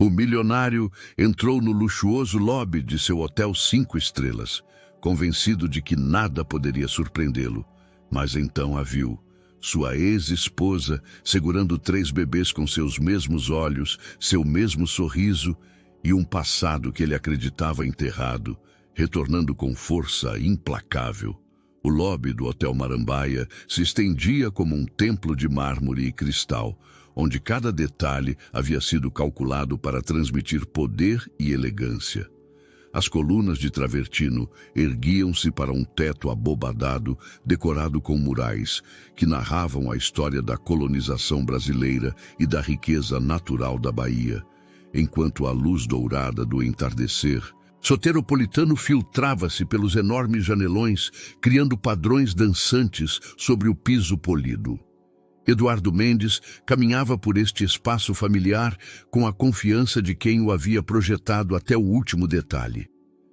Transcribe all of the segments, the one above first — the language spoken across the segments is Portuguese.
O milionário entrou no luxuoso lobby de seu hotel 5 estrelas, convencido de que nada poderia surpreendê-lo. Mas então a viu, sua ex-esposa, segurando 3 bebês com seus mesmos olhos, seu mesmo sorriso e um passado que ele acreditava enterrado, retornando com força implacável. O lobby do Hotel Marambaia se estendia como um templo de mármore e cristal, onde cada detalhe havia sido calculado para transmitir poder e elegância. As colunas de travertino erguiam-se para um teto abobadado, decorado com murais, que narravam a história da colonização brasileira e da riqueza natural da Bahia, enquanto a luz dourada do entardecer soteropolitano filtrava-se pelos enormes janelões, criando padrões dançantes sobre o piso polido. Eduardo Mendes caminhava por este espaço familiar com a confiança de quem o havia projetado até o último detalhe.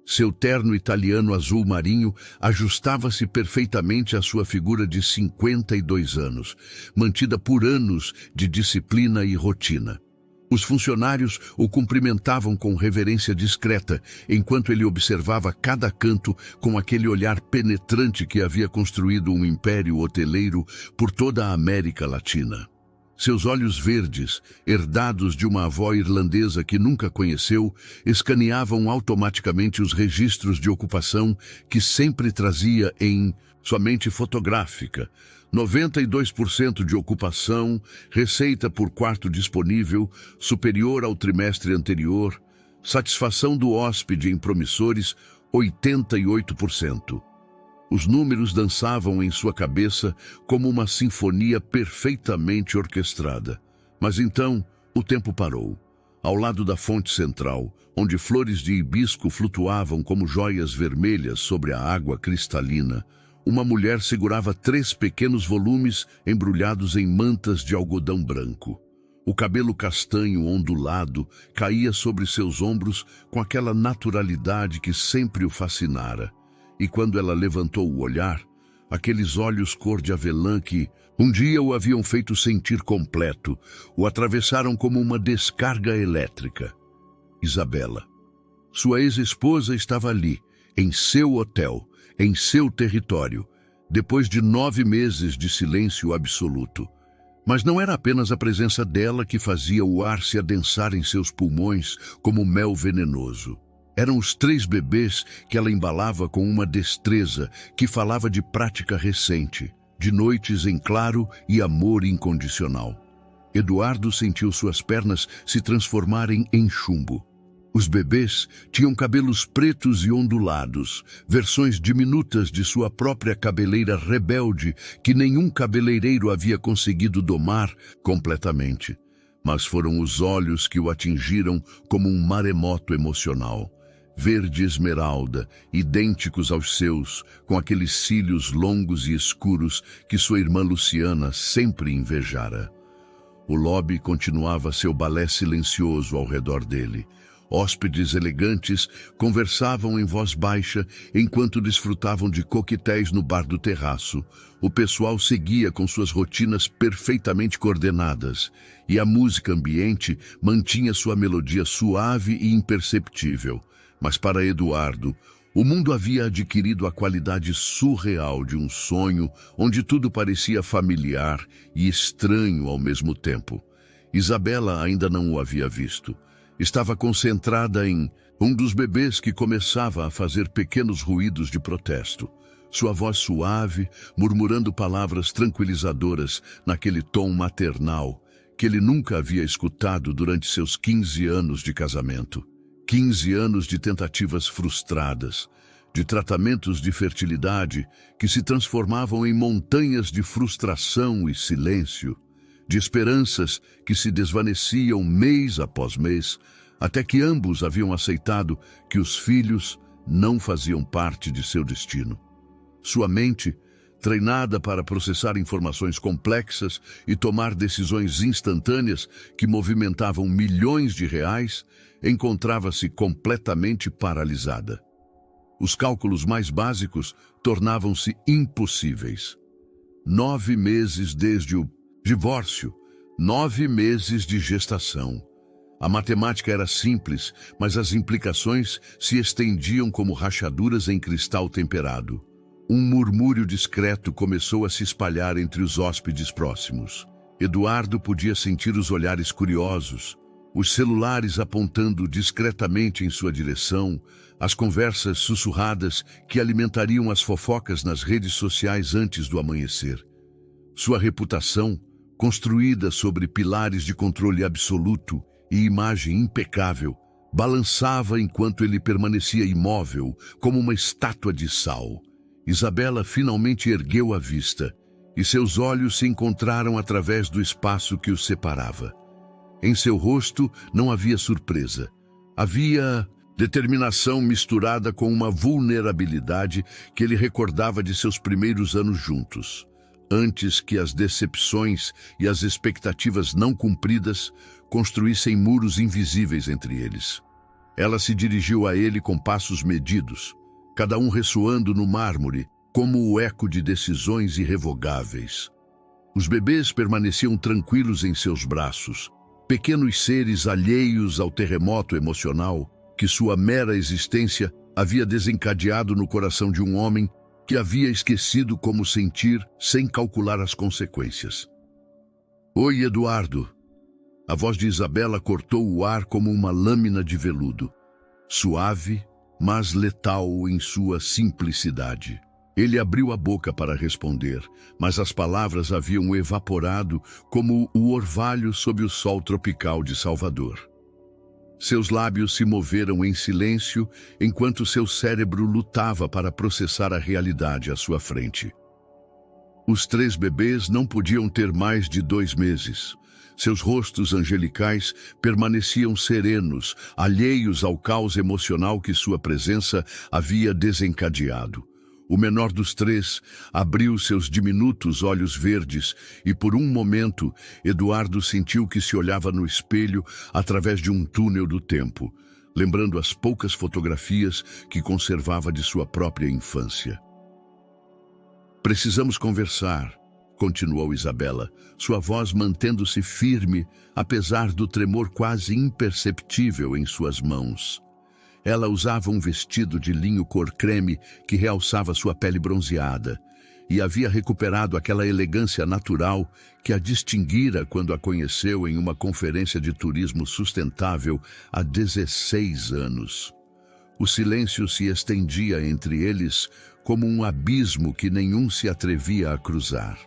Seu terno italiano azul marinho ajustava-se perfeitamente à sua figura de 52 anos, mantida por anos de disciplina e rotina. Os funcionários o cumprimentavam com reverência discreta, enquanto ele observava cada canto com aquele olhar penetrante que havia construído um império hoteleiro por toda a América Latina. Seus olhos verdes, herdados de uma avó irlandesa que nunca conheceu, escaneavam automaticamente os registros de ocupação que sempre trazia em sua mente fotográfica. 92% de ocupação, receita por quarto disponível, superior ao trimestre anterior, satisfação do hóspede em promissores, 88%. Os números dançavam em sua cabeça como uma sinfonia perfeitamente orquestrada. Mas então, o tempo parou. Ao lado da fonte central, onde flores de hibisco flutuavam como joias vermelhas sobre a água cristalina, uma mulher segurava 3 pequenos volumes embrulhados em mantas de algodão branco. O cabelo castanho ondulado caía sobre seus ombros com aquela naturalidade que sempre o fascinara. E quando ela levantou o olhar, aqueles olhos cor de avelã que um dia o haviam feito sentir completo, o atravessaram como uma descarga elétrica. Isabela. Sua ex-esposa estava ali, em seu hotel, em seu território, depois de 9 meses de silêncio absoluto. Mas não era apenas a presença dela que fazia o ar se adensar em seus pulmões como mel venenoso. Eram os 3 bebês que ela embalava com uma destreza que falava de prática recente, de noites em claro e amor incondicional. Eduardo sentiu suas pernas se transformarem em chumbo. Os bebês tinham cabelos pretos e ondulados, versões diminutas de sua própria cabeleira rebelde que nenhum cabeleireiro havia conseguido domar completamente. Mas foram os olhos que o atingiram como um maremoto emocional. Verde esmeralda, idênticos aos seus, com aqueles cílios longos e escuros que sua irmã Luciana sempre invejara. O lobby continuava seu balé silencioso ao redor dele. Hóspedes elegantes conversavam em voz baixa enquanto desfrutavam de coquetéis no bar do terraço. O pessoal seguia com suas rotinas perfeitamente coordenadas, e a música ambiente mantinha sua melodia suave e imperceptível. Mas para Eduardo, o mundo havia adquirido a qualidade surreal de um sonho onde tudo parecia familiar e estranho ao mesmo tempo. Isabela ainda não o havia visto. Estava concentrada em um dos bebês que começava a fazer pequenos ruídos de protesto. Sua voz suave, murmurando palavras tranquilizadoras naquele tom maternal que ele nunca havia escutado durante seus 15 anos de casamento. 15 anos de tentativas frustradas, de tratamentos de fertilidade que se transformavam em montanhas de frustração e silêncio, de esperanças que se desvaneciam mês após mês, até que ambos haviam aceitado que os filhos não faziam parte de seu destino. Sua mente, treinada para processar informações complexas e tomar decisões instantâneas que movimentavam milhões de reais, encontrava-se completamente paralisada. Os cálculos mais básicos tornavam-se impossíveis. 9 meses desde o divórcio, 9 meses de gestação. A matemática era simples, mas as implicações se estendiam como rachaduras em cristal temperado. Um murmúrio discreto começou a se espalhar entre os hóspedes próximos. Eduardo podia sentir os olhares curiosos, os celulares apontando discretamente em sua direção, as conversas sussurradas que alimentariam as fofocas nas redes sociais antes do amanhecer. Sua reputação, construída sobre pilares de controle absoluto e imagem impecável, balançava enquanto ele permanecia imóvel, como uma estátua de sal. Isabela finalmente ergueu a vista, e seus olhos se encontraram através do espaço que os separava. Em seu rosto não havia surpresa. Havia determinação misturada com uma vulnerabilidade que ele recordava de seus primeiros anos juntos, antes que as decepções e as expectativas não cumpridas construíssem muros invisíveis entre eles. Ela se dirigiu a ele com passos medidos, cada um ressoando no mármore, como o eco de decisões irrevogáveis. Os bebês permaneciam tranquilos em seus braços, pequenos seres alheios ao terremoto emocional que sua mera existência havia desencadeado no coração de um homem que havia esquecido como sentir sem calcular as consequências. "Oi, Eduardo." A voz de Isabela cortou o ar como uma lâmina de veludo, suave, mas letal em sua simplicidade. Ele abriu a boca para responder, mas as palavras haviam evaporado como o orvalho sob o sol tropical de Salvador. Seus lábios se moveram em silêncio enquanto seu cérebro lutava para processar a realidade à sua frente. Os 3 bebês não podiam ter mais de 2 meses. Seus rostos angelicais permaneciam serenos, alheios ao caos emocional que sua presença havia desencadeado. O menor dos 3 abriu seus diminutos olhos verdes e, por um momento, Eduardo sentiu que se olhava no espelho através de um túnel do tempo, lembrando as poucas fotografias que conservava de sua própria infância. "Precisamos conversar", continuou Isabela, sua voz mantendo-se firme, apesar do tremor quase imperceptível em suas mãos. Ela usava um vestido de linho cor creme que realçava sua pele bronzeada e havia recuperado aquela elegância natural que a distinguira quando a conheceu em uma conferência de turismo sustentável há 16 anos. O silêncio se estendia entre eles como um abismo que nenhum se atrevia a cruzar.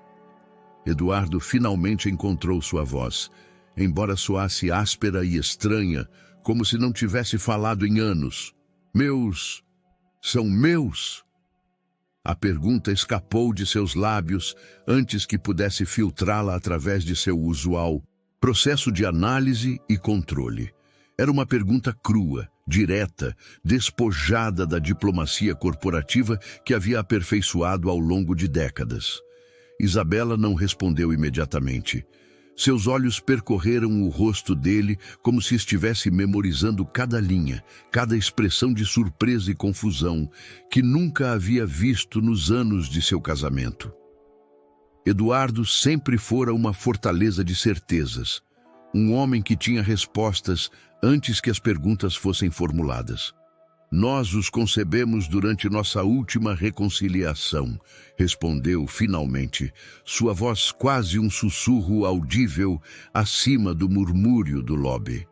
Eduardo finalmente encontrou sua voz, embora soasse áspera e estranha, como se não tivesse falado em anos. "Meus... são meus?" A pergunta escapou de seus lábios antes que pudesse filtrá-la através de seu usual processo de análise e controle. Era uma pergunta crua, direta, despojada da diplomacia corporativa que havia aperfeiçoado ao longo de décadas. Isabela não respondeu imediatamente. Seus olhos percorreram o rosto dele como se estivesse memorizando cada linha, cada expressão de surpresa e confusão que nunca havia visto nos anos de seu casamento. Eduardo sempre fora uma fortaleza de certezas, um homem que tinha respostas antes que as perguntas fossem formuladas. "Nós os concebemos durante nossa última reconciliação", respondeu finalmente, sua voz quase um sussurro audível acima do murmúrio do lobby.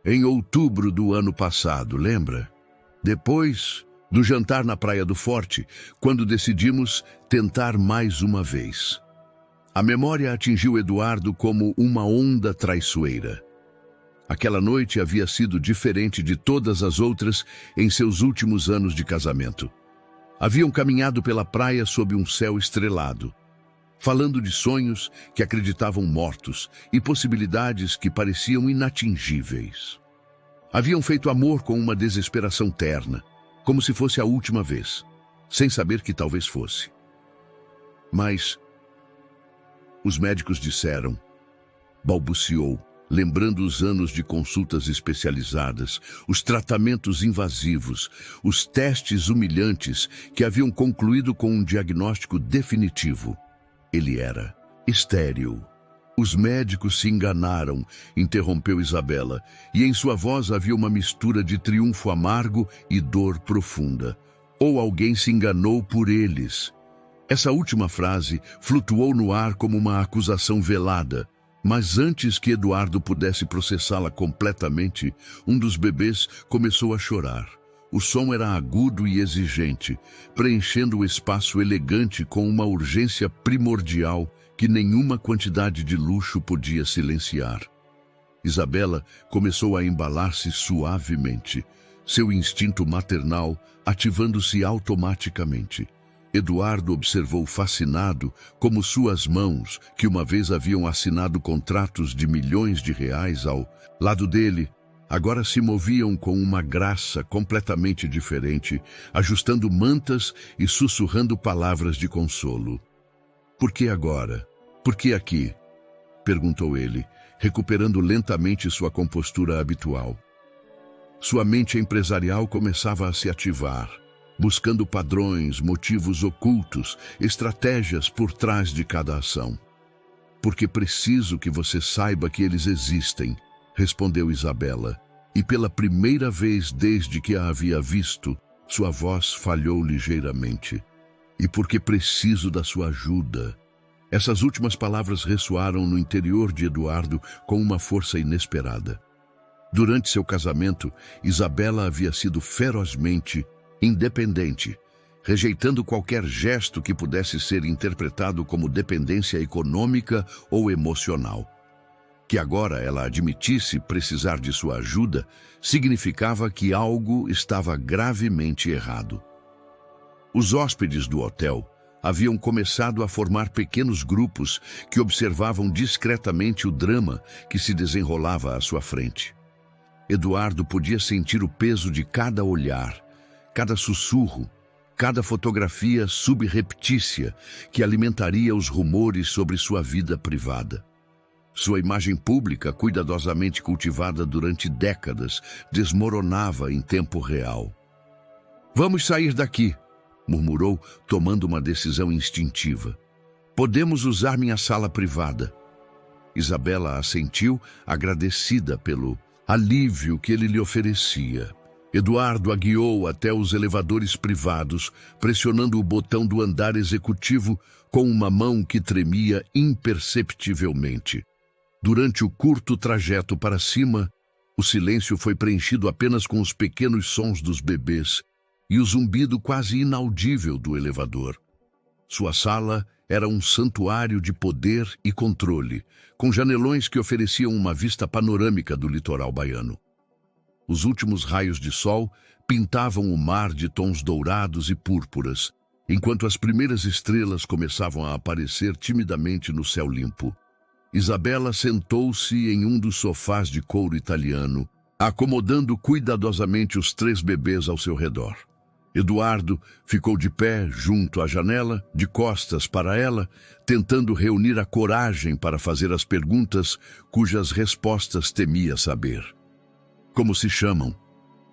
"Em outubro do ano passado, lembra? Depois do jantar na Praia do Forte, quando decidimos tentar mais uma vez." A memória atingiu Eduardo como uma onda traiçoeira. Aquela noite havia sido diferente de todas as outras em seus últimos anos de casamento. Haviam caminhado pela praia sob um céu estrelado, falando de sonhos que acreditavam mortos e possibilidades que pareciam inatingíveis. Haviam feito amor com uma desesperação terna, como se fosse a última vez, sem saber que talvez fosse. Mas os médicos disseram, balbuciou, lembrando os anos de consultas especializadas, os tratamentos invasivos, os testes humilhantes que haviam concluído com um diagnóstico definitivo. Ele era estéril. Os médicos se enganaram, interrompeu Isabela, e em sua voz havia uma mistura de triunfo amargo e dor profunda. Ou alguém se enganou por eles. Essa última frase flutuou no ar como uma acusação velada, mas antes que Eduardo pudesse processá-la completamente, um dos bebês começou a chorar. O som era agudo e exigente, preenchendo o espaço elegante com uma urgência primordial que nenhuma quantidade de luxo podia silenciar. Isabela começou a embalar-se suavemente, seu instinto maternal ativando-se automaticamente. Eduardo observou fascinado como suas mãos, que uma vez haviam assinado contratos de milhões de reais ao lado dele, agora se moviam com uma graça completamente diferente, ajustando mantas e sussurrando palavras de consolo. "Por que agora? Por que aqui?" perguntou ele, recuperando lentamente sua compostura habitual. Sua mente empresarial começava a se ativar, buscando padrões, motivos ocultos, estratégias por trás de cada ação. "Porque preciso que você saiba que eles existem", respondeu Isabela, e pela primeira vez desde que a havia visto, sua voz falhou ligeiramente. "E porque preciso da sua ajuda." Essas últimas palavras ressoaram no interior de Eduardo com uma força inesperada. Durante seu casamento, Isabela havia sido ferozmente independente, rejeitando qualquer gesto que pudesse ser interpretado como dependência econômica ou emocional. Que agora ela admitisse precisar de sua ajuda significava que algo estava gravemente errado. Os hóspedes do hotel haviam começado a formar pequenos grupos que observavam discretamente o drama que se desenrolava à sua frente. Eduardo podia sentir o peso de cada olhar, cada sussurro, cada fotografia subreptícia que alimentaria os rumores sobre sua vida privada. Sua imagem pública, cuidadosamente cultivada durante décadas, desmoronava em tempo real. "Vamos sair daqui", murmurou, tomando uma decisão instintiva. "Podemos usar minha sala privada." Isabela assentiu, agradecida pelo alívio que ele lhe oferecia. Eduardo a guiou até os elevadores privados, pressionando o botão do andar executivo com uma mão que tremia imperceptivelmente. Durante o curto trajeto para cima, o silêncio foi preenchido apenas com os pequenos sons dos bebês e o zumbido quase inaudível do elevador. Sua sala era um santuário de poder e controle, com janelões que ofereciam uma vista panorâmica do litoral baiano. Os últimos raios de sol pintavam o mar de tons dourados e púrpuras, enquanto as primeiras estrelas começavam a aparecer timidamente no céu limpo. Isabela sentou-se em um dos sofás de couro italiano, acomodando cuidadosamente os 3 bebês ao seu redor. Eduardo ficou de pé junto à janela, de costas para ela, tentando reunir a coragem para fazer as perguntas cujas respostas temia saber. "Como se chamam?"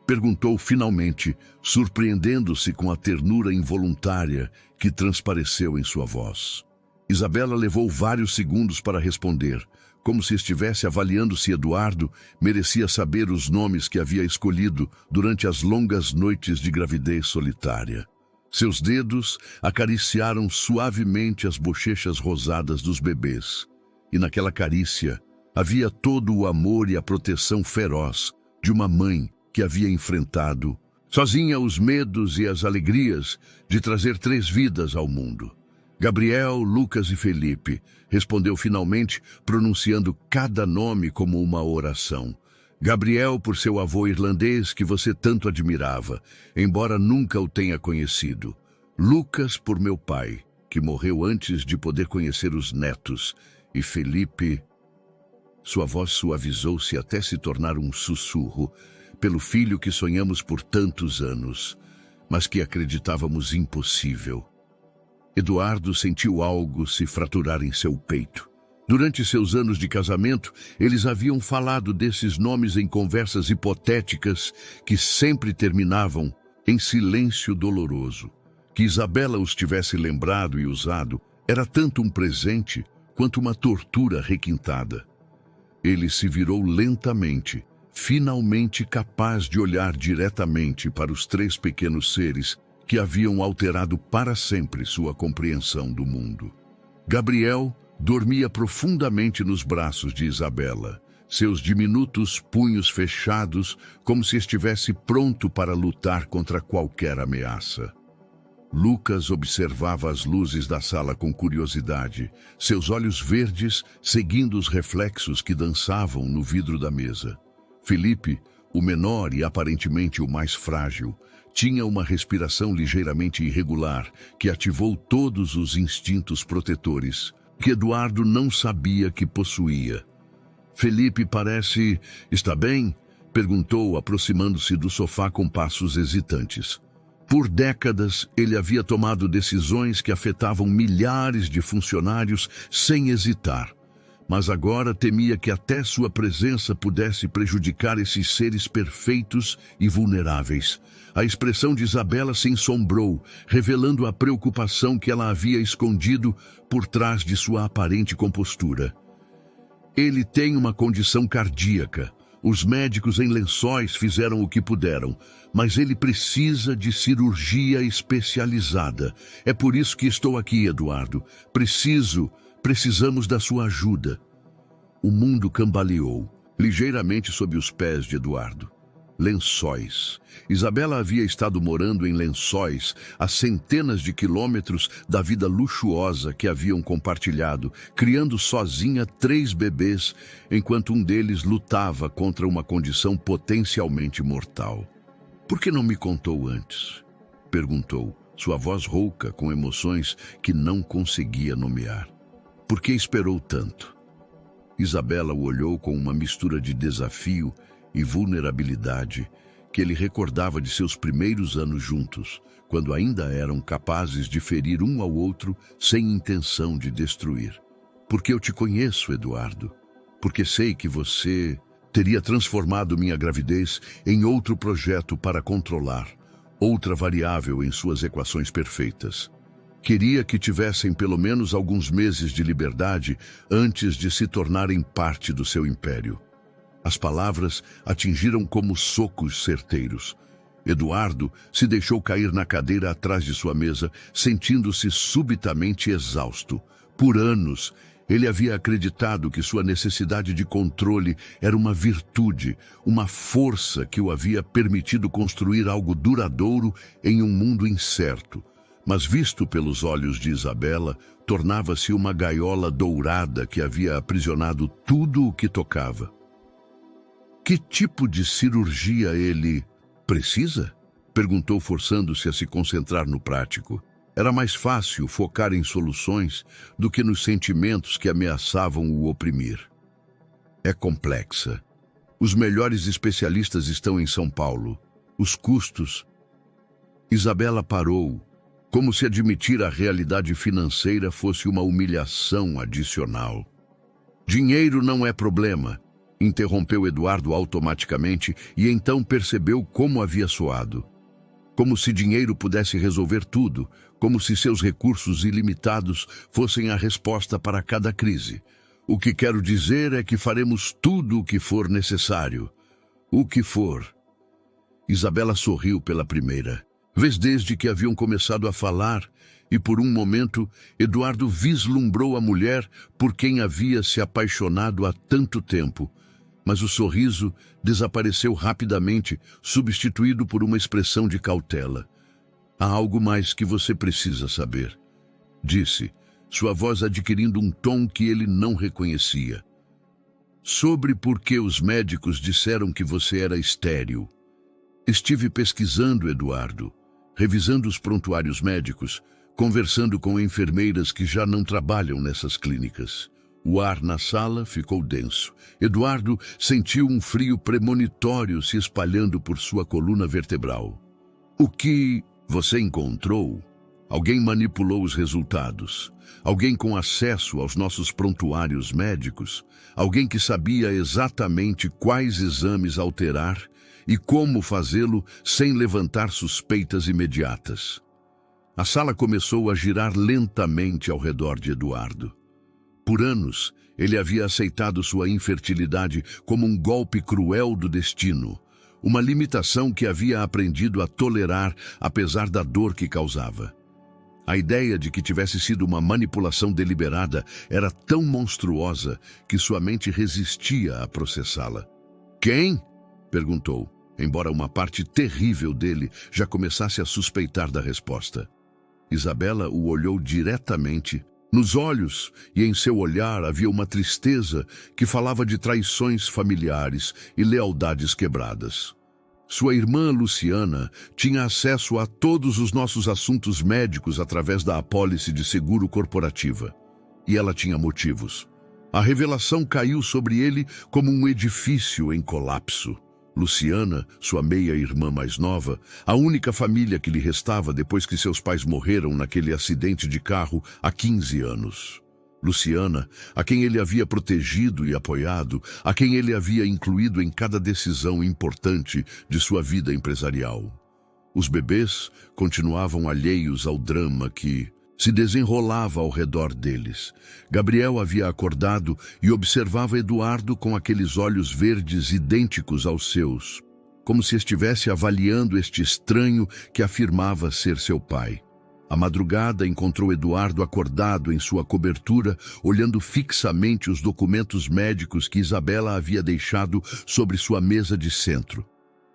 perguntou finalmente, surpreendendo-se com a ternura involuntária que transpareceu em sua voz. Isabela levou vários segundos para responder, como se estivesse avaliando se Eduardo merecia saber os nomes que havia escolhido durante as longas noites de gravidez solitária. Seus dedos acariciaram suavemente as bochechas rosadas dos bebês, e naquela carícia havia todo o amor e a proteção feroz de uma mãe que havia enfrentado sozinha os medos e as alegrias de trazer 3 vidas ao mundo. "Gabriel, Lucas e Felipe", respondeu finalmente, pronunciando cada nome como uma oração. "Gabriel por seu avô irlandês que você tanto admirava, embora nunca o tenha conhecido. Lucas por meu pai, que morreu antes de poder conhecer os netos. E Felipe..." Sua voz suavizou-se até se tornar um sussurro, "pelo filho que sonhamos por tantos anos, mas que acreditávamos impossível." Eduardo sentiu algo se fraturar em seu peito. Durante seus anos de casamento, eles haviam falado desses nomes em conversas hipotéticas que sempre terminavam em silêncio doloroso. Que Isabela os tivesse lembrado e usado era tanto um presente quanto uma tortura requintada. Ele se virou lentamente, finalmente capaz de olhar diretamente para os 3 pequenos seres que haviam alterado para sempre sua compreensão do mundo. Gabriel dormia profundamente nos braços de Isabela, seus diminutos punhos fechados, como se estivesse pronto para lutar contra qualquer ameaça. Lucas observava as luzes da sala com curiosidade, seus olhos verdes seguindo os reflexos que dançavam no vidro da mesa. Felipe, o menor e aparentemente o mais frágil, tinha uma respiração ligeiramente irregular que ativou todos os instintos protetores que Eduardo não sabia que possuía. Felipe parece... Está bem? Perguntou, aproximando-se do sofá com passos hesitantes. Por décadas, ele havia tomado decisões que afetavam milhares de funcionários sem hesitar. Mas agora temia que até sua presença pudesse prejudicar esses seres perfeitos e vulneráveis. A expressão de Isabela se ensombrou, revelando a preocupação que ela havia escondido por trás de sua aparente compostura. Ele tem uma condição cardíaca. Os médicos em Lençóis fizeram o que puderam, mas ele precisa de cirurgia especializada. É por isso que estou aqui, Eduardo. Precisamos da sua ajuda. O mundo cambaleou, ligeiramente sob os pés de Eduardo. Lençóis. Isabela havia estado morando em Lençóis, a centenas de quilômetros da vida luxuosa que haviam compartilhado, criando sozinha 3 bebês, enquanto um deles lutava contra uma condição potencialmente mortal. "Por que não me contou antes?" perguntou, sua voz rouca com emoções que não conseguia nomear. "Por que esperou tanto?" Isabela o olhou com uma mistura de desafio e vulnerabilidade que ele recordava de seus primeiros anos juntos, quando ainda eram capazes de ferir um ao outro sem intenção de destruir. "Porque eu te conheço, Eduardo. Porque sei que você teria transformado minha gravidez em outro projeto para controlar, outra variável em suas equações perfeitas. Queria que tivessem pelo menos alguns meses de liberdade antes de se tornarem parte do seu império." As palavras atingiram como socos certeiros. Eduardo se deixou cair na cadeira atrás de sua mesa, sentindo-se subitamente exausto. Por anos, ele havia acreditado que sua necessidade de controle era uma virtude, uma força que o havia permitido construir algo duradouro em um mundo incerto. Mas visto pelos olhos de Isabela, tornava-se uma gaiola dourada que havia aprisionado tudo o que tocava. "Que tipo de cirurgia ele precisa?" perguntou, forçando-se a se concentrar no prático. Era mais fácil focar em soluções do que nos sentimentos que ameaçavam o oprimir. "É complexa. Os melhores especialistas estão em São Paulo. Os custos..." Isabela parou, como se admitir a realidade financeira fosse uma humilhação adicional. "Dinheiro não é problema", interrompeu Eduardo automaticamente e então percebeu como havia soado. Como se dinheiro pudesse resolver tudo, como se seus recursos ilimitados fossem a resposta para cada crise. "O que quero dizer é que faremos tudo o que for necessário. O que for." Isabela sorriu pela primeira vez desde que haviam começado a falar, e por um momento Eduardo vislumbrou a mulher por quem havia se apaixonado há tanto tempo. Mas o sorriso desapareceu rapidamente, substituído por uma expressão de cautela. "Há algo mais que você precisa saber", disse, sua voz adquirindo um tom que ele não reconhecia. "Sobre por que os médicos disseram que você era estéril. Estive pesquisando, Eduardo, revisando os prontuários médicos, conversando com enfermeiras que já não trabalham nessas clínicas." O ar na sala ficou denso. Eduardo sentiu um frio premonitório se espalhando por sua coluna vertebral. "O que você encontrou? Alguém manipulou os resultados. Alguém com acesso aos nossos prontuários médicos. Alguém que sabia exatamente quais exames alterar e como fazê-lo sem levantar suspeitas imediatas." A sala começou a girar lentamente ao redor de Eduardo. Por anos, ele havia aceitado sua infertilidade como um golpe cruel do destino, uma limitação que havia aprendido a tolerar apesar da dor que causava. A ideia de que tivesse sido uma manipulação deliberada era tão monstruosa que sua mente resistia a processá-la. "Quem?" perguntou, embora uma parte terrível dele já começasse a suspeitar da resposta. Isabela o olhou diretamente, nos olhos, e em seu olhar havia uma tristeza que falava de traições familiares e lealdades quebradas. Sua irmã Luciana tinha acesso a todos os nossos assuntos médicos através da apólice de seguro corporativa. E ela tinha motivos. A revelação caiu sobre ele como um edifício em colapso. Luciana, sua meia-irmã mais nova, a única família que lhe restava depois que seus pais morreram naquele acidente de carro há 15 anos. Luciana, a quem ele havia protegido e apoiado, a quem ele havia incluído em cada decisão importante de sua vida empresarial. Os bebês continuavam alheios ao drama que se desenrolava ao redor deles. Gabriel havia acordado e observava Eduardo com aqueles olhos verdes idênticos aos seus, como se estivesse avaliando este estranho que afirmava ser seu pai. À madrugada, encontrou Eduardo acordado em sua cobertura, olhando fixamente os documentos médicos que Isabela havia deixado sobre sua mesa de centro.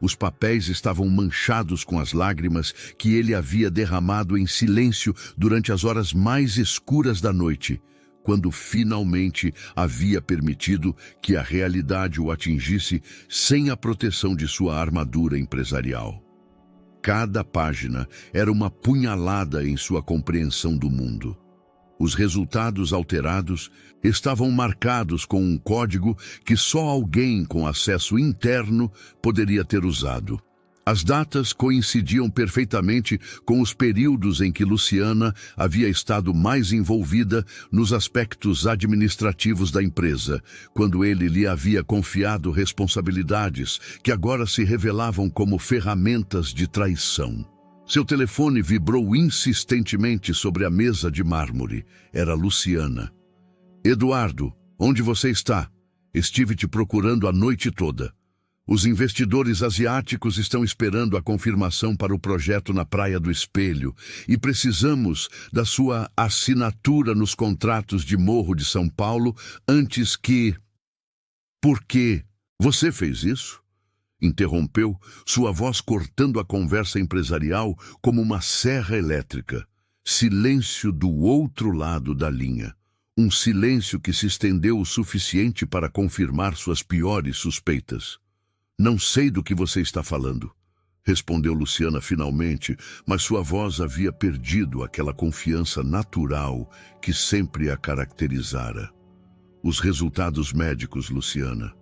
Os papéis estavam manchados com as lágrimas que ele havia derramado em silêncio durante as horas mais escuras da noite, quando finalmente havia permitido que a realidade o atingisse sem a proteção de sua armadura empresarial. Cada página era uma punhalada em sua compreensão do mundo. Os resultados alterados estavam marcados com um código que só alguém com acesso interno poderia ter usado. As datas coincidiam perfeitamente com os períodos em que Luciana havia estado mais envolvida nos aspectos administrativos da empresa, quando ele lhe havia confiado responsabilidades que agora se revelavam como ferramentas de traição. Seu telefone vibrou insistentemente sobre a mesa de mármore. Era Luciana. "Eduardo, onde você está? Estive te procurando a noite toda. Os investidores asiáticos estão esperando a confirmação para o projeto na Praia do Espelho e precisamos da sua assinatura nos contratos de Morro de São Paulo antes que..." "Por quê? Você fez isso?" interrompeu, sua voz cortando a conversa empresarial como uma serra elétrica. Silêncio do outro lado da linha. Um silêncio que se estendeu o suficiente para confirmar suas piores suspeitas. "Não sei do que você está falando", respondeu Luciana finalmente, mas sua voz havia perdido aquela confiança natural que sempre a caracterizara. "Os resultados médicos, Luciana.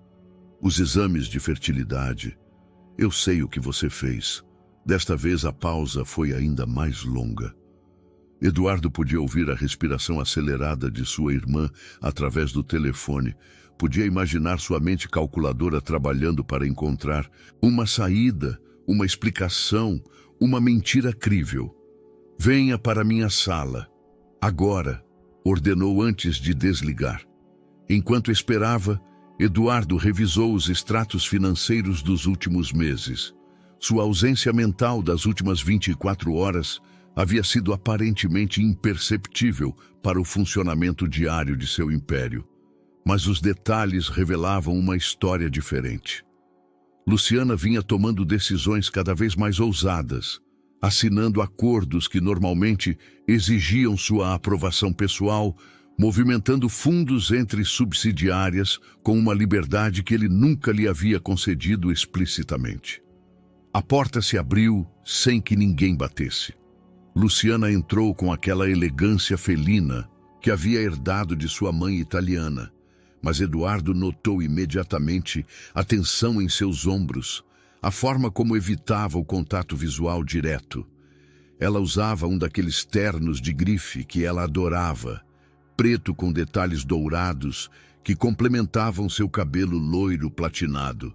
Os exames de fertilidade. Eu sei o que você fez." Desta vez a pausa foi ainda mais longa. Eduardo podia ouvir a respiração acelerada de sua irmã através do telefone. Podia imaginar sua mente calculadora trabalhando para encontrar uma saída, uma explicação, uma mentira crível. "Venha para minha sala. Agora", ordenou antes de desligar. Enquanto esperava, Eduardo revisou os extratos financeiros dos últimos meses. Sua ausência mental das últimas 24 horas havia sido aparentemente imperceptível para o funcionamento diário de seu império. Mas os detalhes revelavam uma história diferente. Luciana vinha tomando decisões cada vez mais ousadas, assinando acordos que normalmente exigiam sua aprovação pessoal, movimentando fundos entre subsidiárias com uma liberdade que ele nunca lhe havia concedido explicitamente. A porta se abriu sem que ninguém batesse. Luciana entrou com aquela elegância felina que havia herdado de sua mãe italiana, mas Eduardo notou imediatamente a tensão em seus ombros, a forma como evitava o contato visual direto. Ela usava um daqueles ternos de grife que ela adorava, preto com detalhes dourados que complementavam seu cabelo loiro platinado.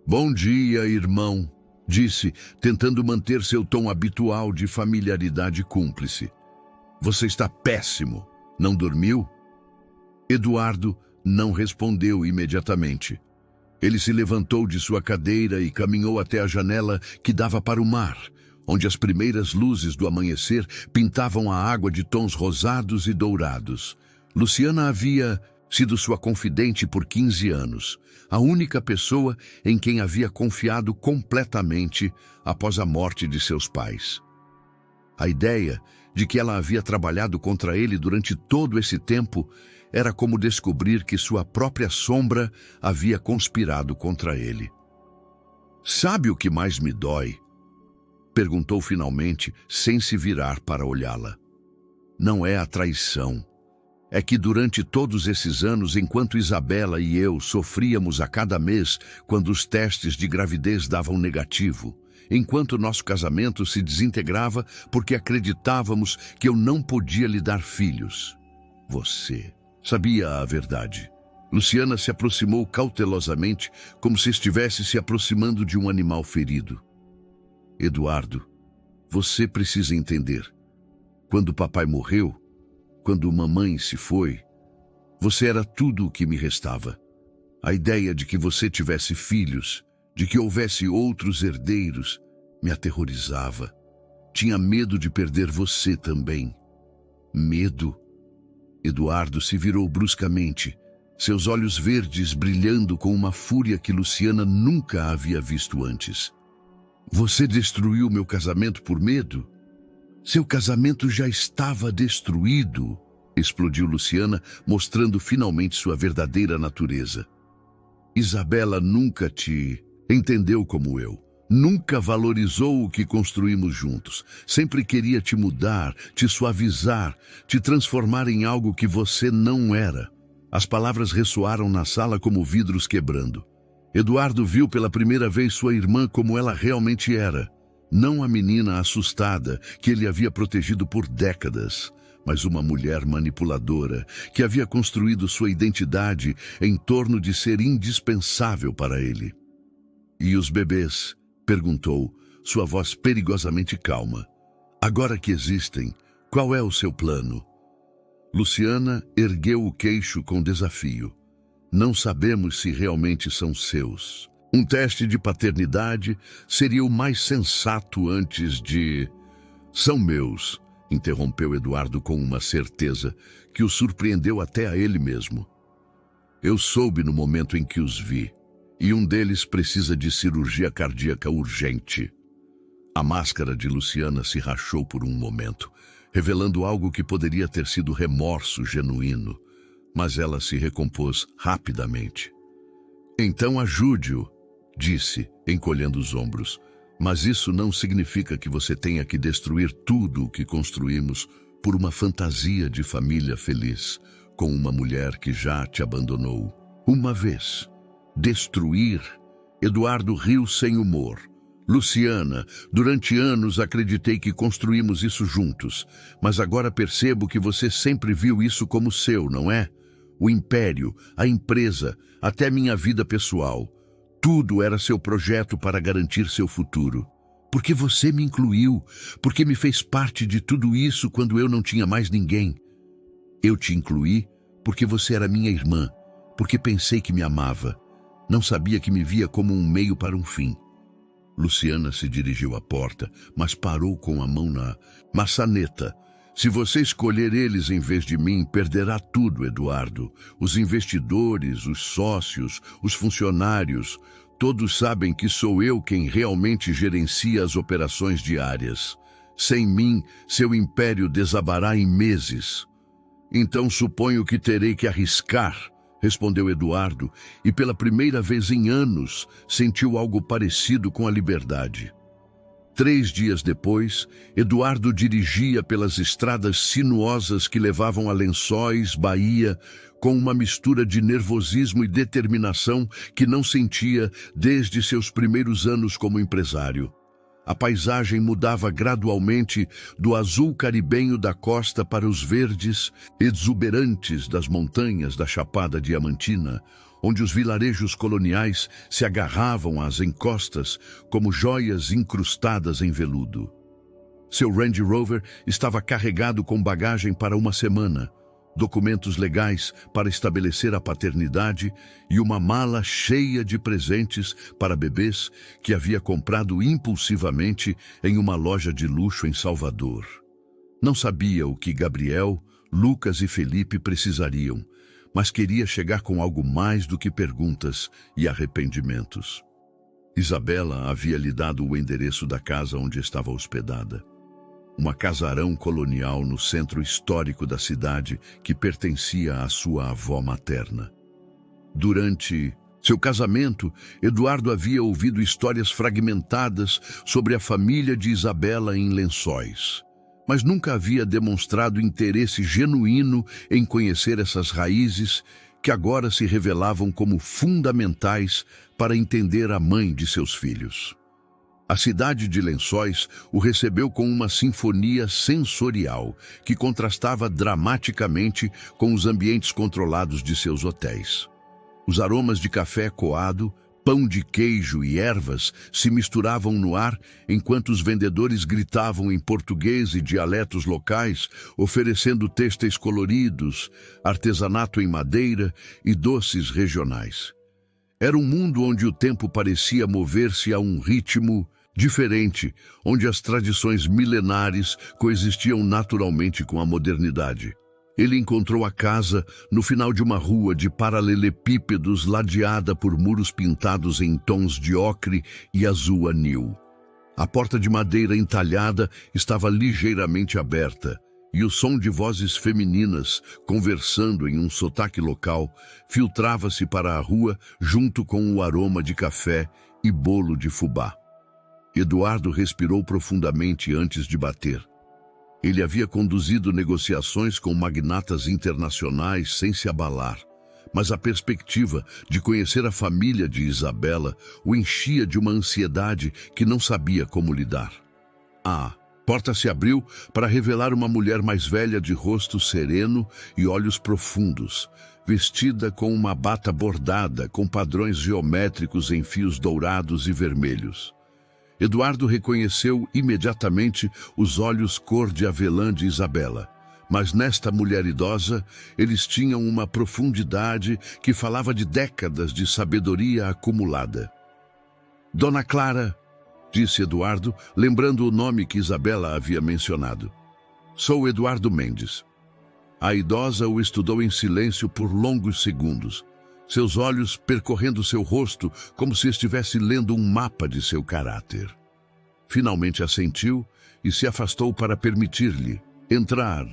"Bom dia, irmão", disse, tentando manter seu tom habitual de familiaridade cúmplice. "Você está péssimo. Não dormiu?" Eduardo não respondeu imediatamente. Ele se levantou de sua cadeira e caminhou até a janela que dava para o mar, onde as primeiras luzes do amanhecer pintavam a água de tons rosados e dourados. Luciana havia sido sua confidente por 15 anos, a única pessoa em quem havia confiado completamente após a morte de seus pais. A ideia de que ela havia trabalhado contra ele durante todo esse tempo era como descobrir que sua própria sombra havia conspirado contra ele. "Sabe o que mais me dói?" perguntou finalmente, sem se virar para olhá-la. "Não é a traição. É que durante todos esses anos, enquanto Isabela e eu sofríamos a cada mês quando os testes de gravidez davam negativo, enquanto nosso casamento se desintegrava porque acreditávamos que eu não podia lhe dar filhos. Você sabia a verdade." Luciana se aproximou cautelosamente, como se estivesse se aproximando de um animal ferido. "Eduardo, você precisa entender. Quando papai morreu, quando mamãe se foi, você era tudo o que me restava. A ideia de que você tivesse filhos, de que houvesse outros herdeiros, me aterrorizava. Tinha medo de perder você também." "Medo?" Eduardo se virou bruscamente, seus olhos verdes brilhando com uma fúria que Luciana nunca havia visto antes. "Você destruiu meu casamento por medo? Seu casamento já estava destruído", explodiu Luciana, mostrando finalmente sua verdadeira natureza. "Isabela nunca te entendeu como eu. Nunca valorizou o que construímos juntos. Sempre queria te mudar, te suavizar, te transformar em algo que você não era." As palavras ressoaram na sala como vidros quebrando. Eduardo viu pela primeira vez sua irmã como ela realmente era. Não a menina assustada que ele havia protegido por décadas, mas uma mulher manipuladora que havia construído sua identidade em torno de ser indispensável para ele. "E os bebês?" perguntou, sua voz perigosamente calma. "Agora que existem, qual é o seu plano?" Luciana ergueu o queixo com desafio. "Não sabemos se realmente são seus. Um teste de paternidade seria o mais sensato antes de..." "São meus", interrompeu Eduardo com uma certeza que o surpreendeu até a ele mesmo. "Eu soube no momento em que os vi, e um deles precisa de cirurgia cardíaca urgente." A máscara de Luciana se rachou por um momento, revelando algo que poderia ter sido remorso genuíno, mas ela se recompôs rapidamente. "Então ajude-o", disse, encolhendo os ombros. "Mas isso não significa que você tenha que destruir tudo o que construímos por uma fantasia de família feliz, com uma mulher que já te abandonou uma vez." "Destruir?" Eduardo riu sem humor. "Luciana, durante anos acreditei que construímos isso juntos, mas agora percebo que você sempre viu isso como seu, não é? O império, a empresa, até minha vida pessoal. Tudo era seu projeto para garantir seu futuro. Porque você me incluiu, porque me fez parte de tudo isso quando eu não tinha mais ninguém. Eu te incluí porque você era minha irmã, porque pensei que me amava. Não sabia que me via como um meio para um fim." Luciana se dirigiu à porta, mas parou com a mão na maçaneta. "Se você escolher eles em vez de mim, perderá tudo, Eduardo. Os investidores, os sócios, os funcionários, todos sabem que sou eu quem realmente gerencia as operações diárias. Sem mim, seu império desabará em meses." "Então suponho que terei que arriscar", respondeu Eduardo, e pela primeira vez em anos sentiu algo parecido com a liberdade. 3 dias depois, Eduardo dirigia pelas estradas sinuosas que levavam a Lençóis, Bahia, com uma mistura de nervosismo e determinação que não sentia desde seus primeiros anos como empresário. A paisagem mudava gradualmente do azul caribenho da costa para os verdes exuberantes das montanhas da Chapada Diamantina, onde os vilarejos coloniais se agarravam às encostas como joias incrustadas em veludo. Seu Range Rover estava carregado com bagagem para uma semana. documentos legais para estabelecer a paternidade e uma mala cheia de presentes para bebês que havia comprado impulsivamente em uma loja de luxo em Salvador. Não sabia o que Gabriel, Lucas e Felipe precisariam, mas queria chegar com algo mais do que perguntas e arrependimentos. Isabela havia lhe dado o endereço da casa onde estava hospedada. Uma casarão colonial no centro histórico da cidade que pertencia à sua avó materna. Durante seu casamento, Eduardo havia ouvido histórias fragmentadas sobre a família de Isabela em Lençóis, mas nunca havia demonstrado interesse genuíno em conhecer essas raízes que agora se revelavam como fundamentais para entender a mãe de seus filhos. A cidade de Lençóis o recebeu com uma sinfonia sensorial que contrastava dramaticamente com os ambientes controlados de seus hotéis. Os aromas de café coado, pão de queijo e ervas se misturavam no ar enquanto os vendedores gritavam em português e dialetos locais, oferecendo têxteis coloridos, artesanato em madeira e doces regionais. Era um mundo onde o tempo parecia mover-se a um ritmo diferente, onde as tradições milenares coexistiam naturalmente com a modernidade. Ele encontrou a casa no final de uma rua de paralelepípedos ladeada por muros pintados em tons de ocre e azul anil. A porta de madeira entalhada estava ligeiramente aberta, e o som de vozes femininas, conversando em um sotaque local, filtrava-se para a rua junto com o aroma de café e bolo de fubá. Eduardo respirou profundamente antes de bater. Ele havia conduzido negociações com magnatas internacionais sem se abalar, mas a perspectiva de conhecer a família de Isabela o enchia de uma ansiedade que não sabia como lidar. A porta se abriu para revelar uma mulher mais velha de rosto sereno e olhos profundos, vestida com uma bata bordada com padrões geométricos em fios dourados e vermelhos. Eduardo reconheceu imediatamente os olhos cor de avelã de Isabela, mas nesta mulher idosa eles tinham uma profundidade que falava de décadas de sabedoria acumulada. Dona Clara, disse Eduardo, lembrando o nome que Isabela havia mencionado. Sou Eduardo Mendes. A idosa o estudou em silêncio por longos segundos, seus olhos percorrendo seu rosto como se estivesse lendo um mapa de seu caráter. Finalmente assentiu e se afastou para permitir-lhe entrar.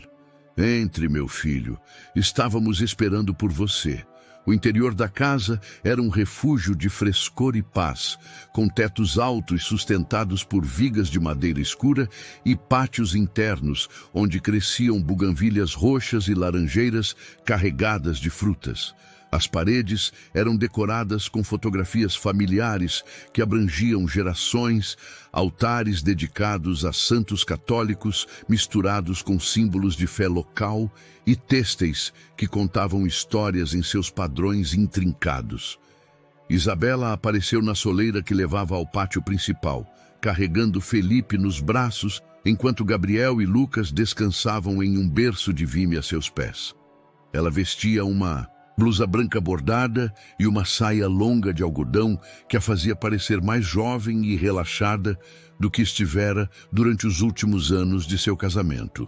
Entre, meu filho. Estávamos esperando por você. O interior da casa era um refúgio de frescor e paz, com tetos altos sustentados por vigas de madeira escura e pátios internos, onde cresciam buganvílias roxas e laranjeiras carregadas de frutas. As paredes eram decoradas com fotografias familiares que abrangiam gerações, altares dedicados a santos católicos misturados com símbolos de fé local e têxteis que contavam histórias em seus padrões intrincados. Isabela apareceu na soleira que levava ao pátio principal, carregando Felipe nos braços, enquanto Gabriel e Lucas descansavam em um berço de vime a seus pés. Ela vestia uma blusa branca bordada e uma saia longa de algodão que a fazia parecer mais jovem e relaxada do que estivera durante os últimos anos de seu casamento.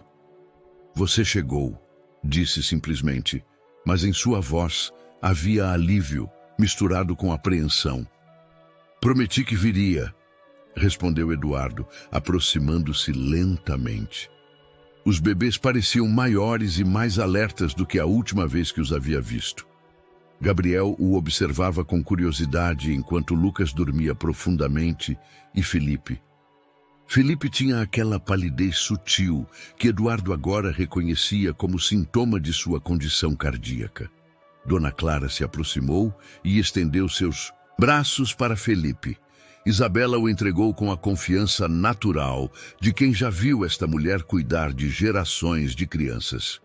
Você chegou, disse simplesmente, mas em sua voz havia alívio misturado com apreensão. Prometi que viria, respondeu Eduardo, aproximando-se lentamente. Os bebês pareciam maiores e mais alertas do que a última vez que os havia visto. Gabriel o observava com curiosidade enquanto Lucas dormia profundamente e Felipe. Felipe tinha aquela palidez sutil que Eduardo agora reconhecia como sintoma de sua condição cardíaca. Dona Clara se aproximou e estendeu seus braços para Felipe. Isabela o entregou com a confiança natural de quem já viu esta mulher cuidar de gerações de crianças.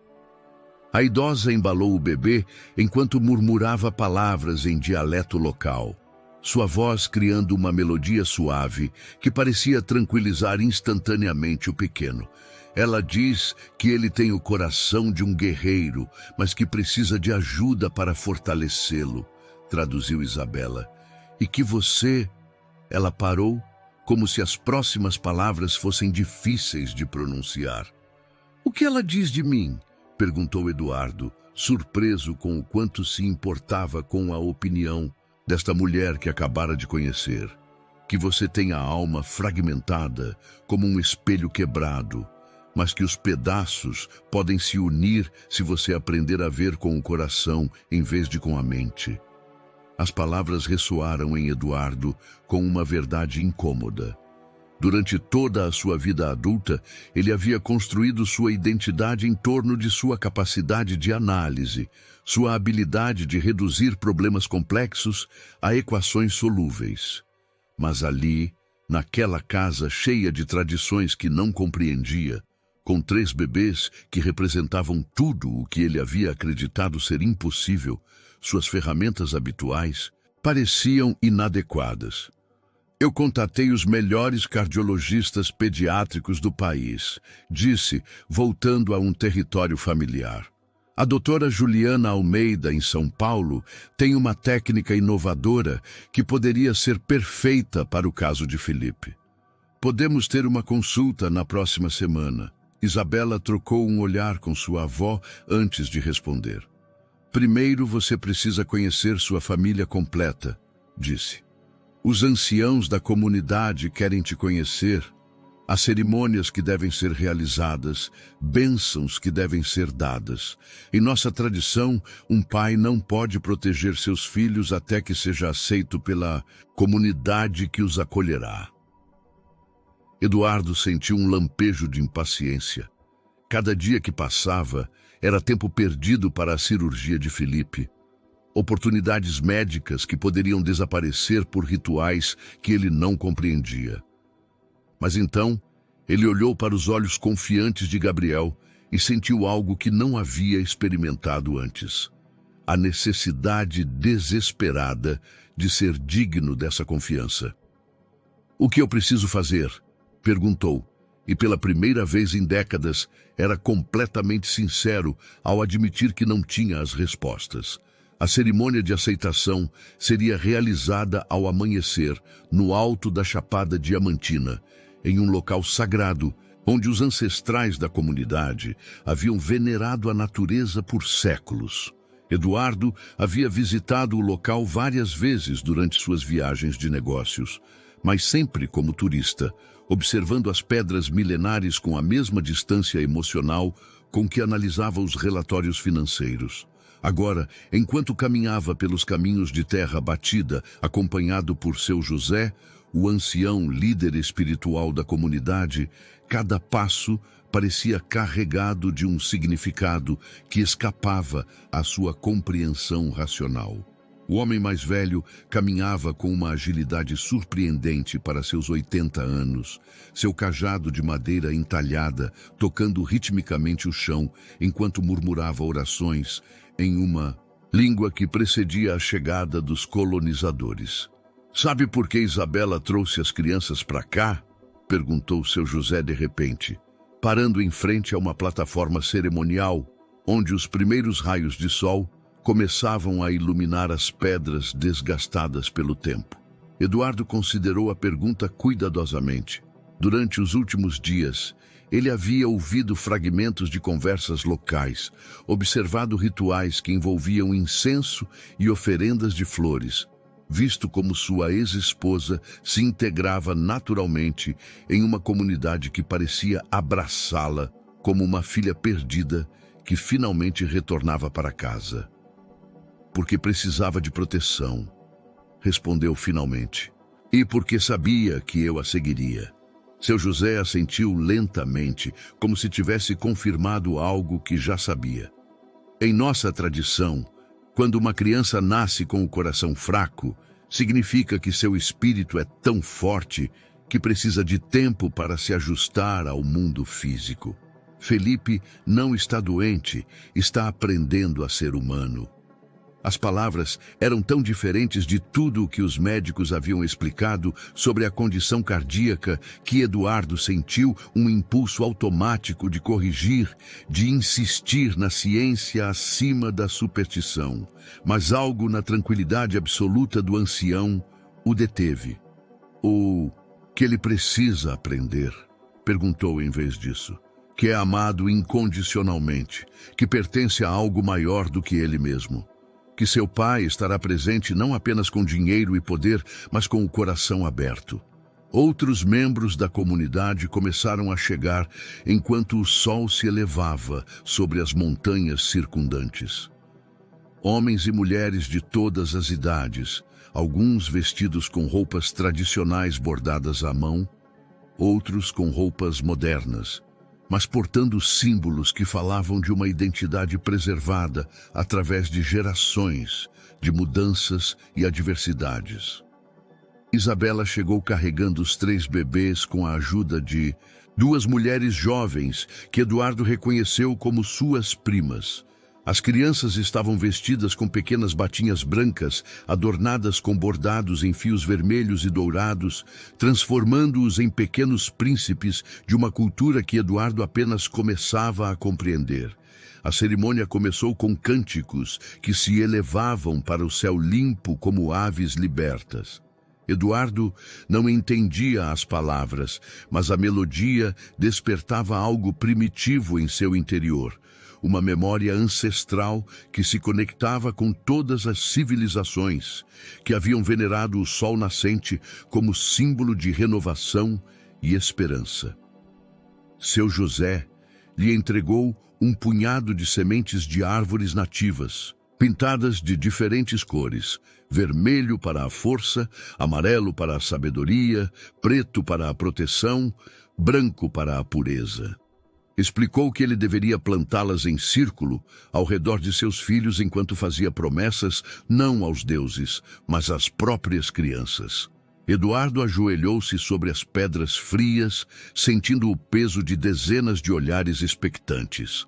A idosa embalou o bebê enquanto murmurava palavras em dialeto local, sua voz criando uma melodia suave que parecia tranquilizar instantaneamente o pequeno. Ela diz que ele tem o coração de um guerreiro, mas que precisa de ajuda para fortalecê-lo, traduziu Isabela. E que você... Ela parou, como se as próximas palavras fossem difíceis de pronunciar. O que ela diz de mim? Perguntou Eduardo, surpreso com o quanto se importava com a opinião desta mulher que acabara de conhecer. Que você tem a alma fragmentada, como um espelho quebrado, mas que os pedaços podem se unir se você aprender a ver com o coração em vez de com a mente. As palavras ressoaram em Eduardo com uma verdade incômoda. Durante toda a sua vida adulta, ele havia construído sua identidade em torno de sua capacidade de análise, sua habilidade de reduzir problemas complexos a equações solúveis. Mas ali, naquela casa cheia de tradições que não compreendia, com 3 bebês que representavam tudo o que ele havia acreditado ser impossível, suas ferramentas habituais pareciam inadequadas. Eu contatei os melhores cardiologistas pediátricos do país, disse, voltando a um território familiar. A doutora Juliana Almeida, em São Paulo, tem uma técnica inovadora que poderia ser perfeita para o caso de Felipe. Podemos ter uma consulta na próxima semana. Isabela trocou um olhar com sua avó antes de responder. Primeiro você precisa conhecer sua família completa, disse. Os anciãos da comunidade querem te conhecer. Há cerimônias que devem ser realizadas, bênçãos que devem ser dadas. Em nossa tradição, um pai não pode proteger seus filhos até que seja aceito pela comunidade que os acolherá. Eduardo sentiu um lampejo de impaciência. Cada dia que passava era tempo perdido para a cirurgia de Felipe. Oportunidades médicas que poderiam desaparecer por rituais que ele não compreendia. Mas então, ele olhou para os olhos confiantes de Gabriel e sentiu algo que não havia experimentado antes. A necessidade desesperada de ser digno dessa confiança. O que eu preciso fazer? Perguntou, e pela primeira vez em décadas era completamente sincero ao admitir que não tinha as respostas. A cerimônia de aceitação seria realizada ao amanhecer, no alto da Chapada Diamantina, em um local sagrado, onde os ancestrais da comunidade haviam venerado a natureza por séculos. Eduardo havia visitado o local várias vezes durante suas viagens de negócios, mas sempre como turista, observando as pedras milenares com a mesma distância emocional com que analisava os relatórios financeiros. Agora, enquanto caminhava pelos caminhos de terra batida, acompanhado por seu José, o ancião líder espiritual da comunidade, cada passo parecia carregado de um significado que escapava à sua compreensão racional. O homem mais velho caminhava com uma agilidade surpreendente para seus 80 anos, seu cajado de madeira entalhada tocando ritmicamente o chão enquanto murmurava orações em uma língua que precedia a chegada dos colonizadores. Sabe por que Isabela trouxe as crianças para cá? Perguntou seu José de repente, parando em frente a uma plataforma cerimonial, onde os primeiros raios de sol começavam a iluminar as pedras desgastadas pelo tempo. Eduardo considerou a pergunta cuidadosamente. Durante os últimos dias, ele havia ouvido fragmentos de conversas locais, observado rituais que envolviam incenso e oferendas de flores, visto como sua ex-esposa se integrava naturalmente em uma comunidade que parecia abraçá-la como uma filha perdida que finalmente retornava para casa. Porque precisava de proteção, respondeu finalmente, e porque sabia que eu a seguiria. Seu José assentiu lentamente, como se tivesse confirmado algo que já sabia. Em nossa tradição, quando uma criança nasce com o coração fraco, significa que seu espírito é tão forte que precisa de tempo para se ajustar ao mundo físico. Felipe não está doente, está aprendendo a ser humano. As palavras eram tão diferentes de tudo o que os médicos haviam explicado sobre a condição cardíaca que Eduardo sentiu um impulso automático de corrigir, de insistir na ciência acima da superstição. Mas algo na tranquilidade absoluta do ancião o deteve. O que ele precisa aprender? Perguntou em vez disso. Que é amado incondicionalmente, que pertence a algo maior do que ele mesmo. Que seu pai estará presente não apenas com dinheiro e poder, mas com o coração aberto. Outros membros da comunidade começaram a chegar enquanto o sol se elevava sobre as montanhas circundantes. Homens e mulheres de todas as idades, alguns vestidos com roupas tradicionais bordadas à mão, outros com roupas modernas, mas portando símbolos que falavam de uma identidade preservada através de gerações, de mudanças e adversidades. Isabela chegou carregando os 3 bebês com a ajuda de 2 mulheres jovens que Eduardo reconheceu como suas primas. As crianças estavam vestidas com pequenas batinhas brancas, adornadas com bordados em fios vermelhos e dourados, transformando-os em pequenos príncipes de uma cultura que Eduardo apenas começava a compreender. A cerimônia começou com cânticos que se elevavam para o céu limpo como aves libertas. Eduardo não entendia as palavras, mas a melodia despertava algo primitivo em seu interior. Uma memória ancestral que se conectava com todas as civilizações, que haviam venerado o sol nascente como símbolo de renovação e esperança. Seu José lhe entregou um punhado de sementes de árvores nativas, pintadas de diferentes cores: vermelho para a força, amarelo para a sabedoria, preto para a proteção, branco para a pureza. Explicou que ele deveria plantá-las em círculo ao redor de seus filhos enquanto fazia promessas não aos deuses, mas às próprias crianças. Eduardo ajoelhou-se sobre as pedras frias, sentindo o peso de dezenas de olhares expectantes.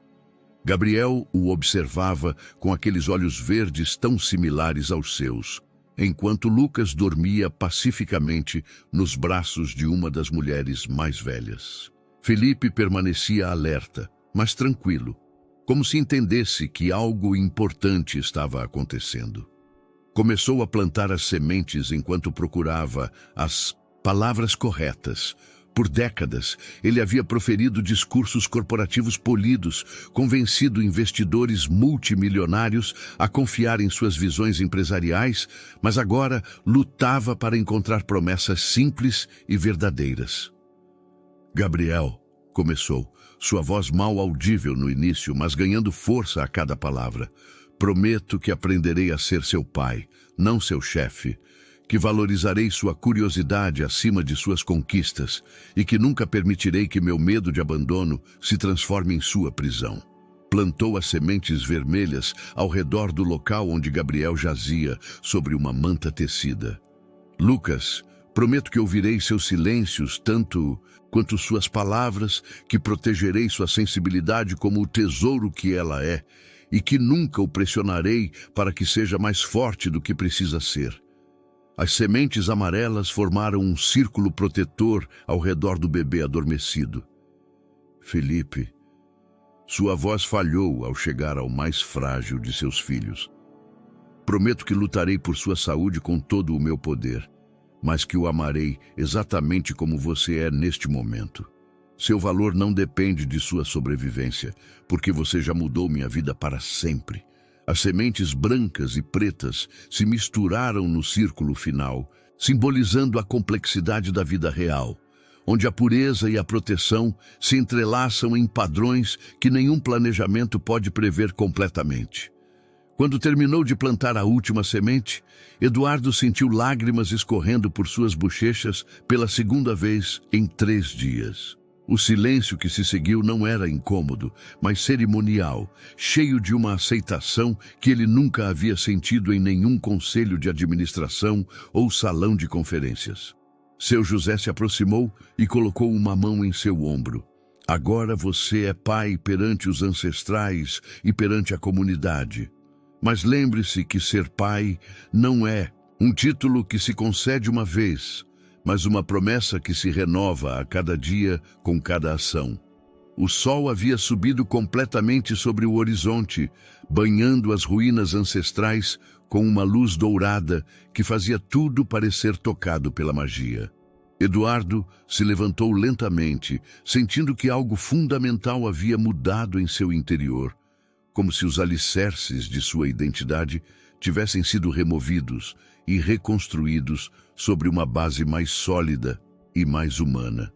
Gabriel o observava com aqueles olhos verdes tão similares aos seus, enquanto Lucas dormia pacificamente nos braços de uma das mulheres mais velhas. Felipe permanecia alerta, mas tranquilo, como se entendesse que algo importante estava acontecendo. Começou a plantar as sementes enquanto procurava as palavras corretas. Por décadas, ele havia proferido discursos corporativos polidos, convencido investidores multimilionários a confiar em suas visões empresariais, mas agora lutava para encontrar promessas simples e verdadeiras. Gabriel, começou, sua voz mal audível no início, mas ganhando força a cada palavra. Prometo que aprenderei a ser seu pai, não seu chefe, que valorizarei sua curiosidade acima de suas conquistas e que nunca permitirei que meu medo de abandono se transforme em sua prisão. Plantou as sementes vermelhas ao redor do local onde Gabriel jazia, sobre uma manta tecida. Lucas, prometo que ouvirei seus silêncios tanto quanto suas palavras, que protegerei sua sensibilidade como o tesouro que ela é, e que nunca o pressionarei para que seja mais forte do que precisa ser. As sementes amarelas formaram um círculo protetor ao redor do bebê adormecido. Felipe, sua voz falhou ao chegar ao mais frágil de seus filhos. Prometo que lutarei por sua saúde com todo o meu poder, mas que o amarei exatamente como você é neste momento. Seu valor não depende de sua sobrevivência, porque você já mudou minha vida para sempre. As sementes brancas e pretas se misturaram no círculo final, simbolizando a complexidade da vida real, onde a pureza e a proteção se entrelaçam em padrões que nenhum planejamento pode prever completamente. Quando terminou de plantar a última semente, Eduardo sentiu lágrimas escorrendo por suas bochechas pela segunda vez em 3 dias. O silêncio que se seguiu não era incômodo, mas cerimonial, cheio de uma aceitação que ele nunca havia sentido em nenhum conselho de administração ou salão de conferências. Seu José se aproximou e colocou uma mão em seu ombro. Agora você é pai perante os ancestrais e perante a comunidade. Mas lembre-se que ser pai não é um título que se concede uma vez, mas uma promessa que se renova a cada dia com cada ação. O sol havia subido completamente sobre o horizonte, banhando as ruínas ancestrais com uma luz dourada que fazia tudo parecer tocado pela magia. Eduardo se levantou lentamente, sentindo que algo fundamental havia mudado em seu interior, como se os alicerces de sua identidade tivessem sido removidos e reconstruídos sobre uma base mais sólida e mais humana.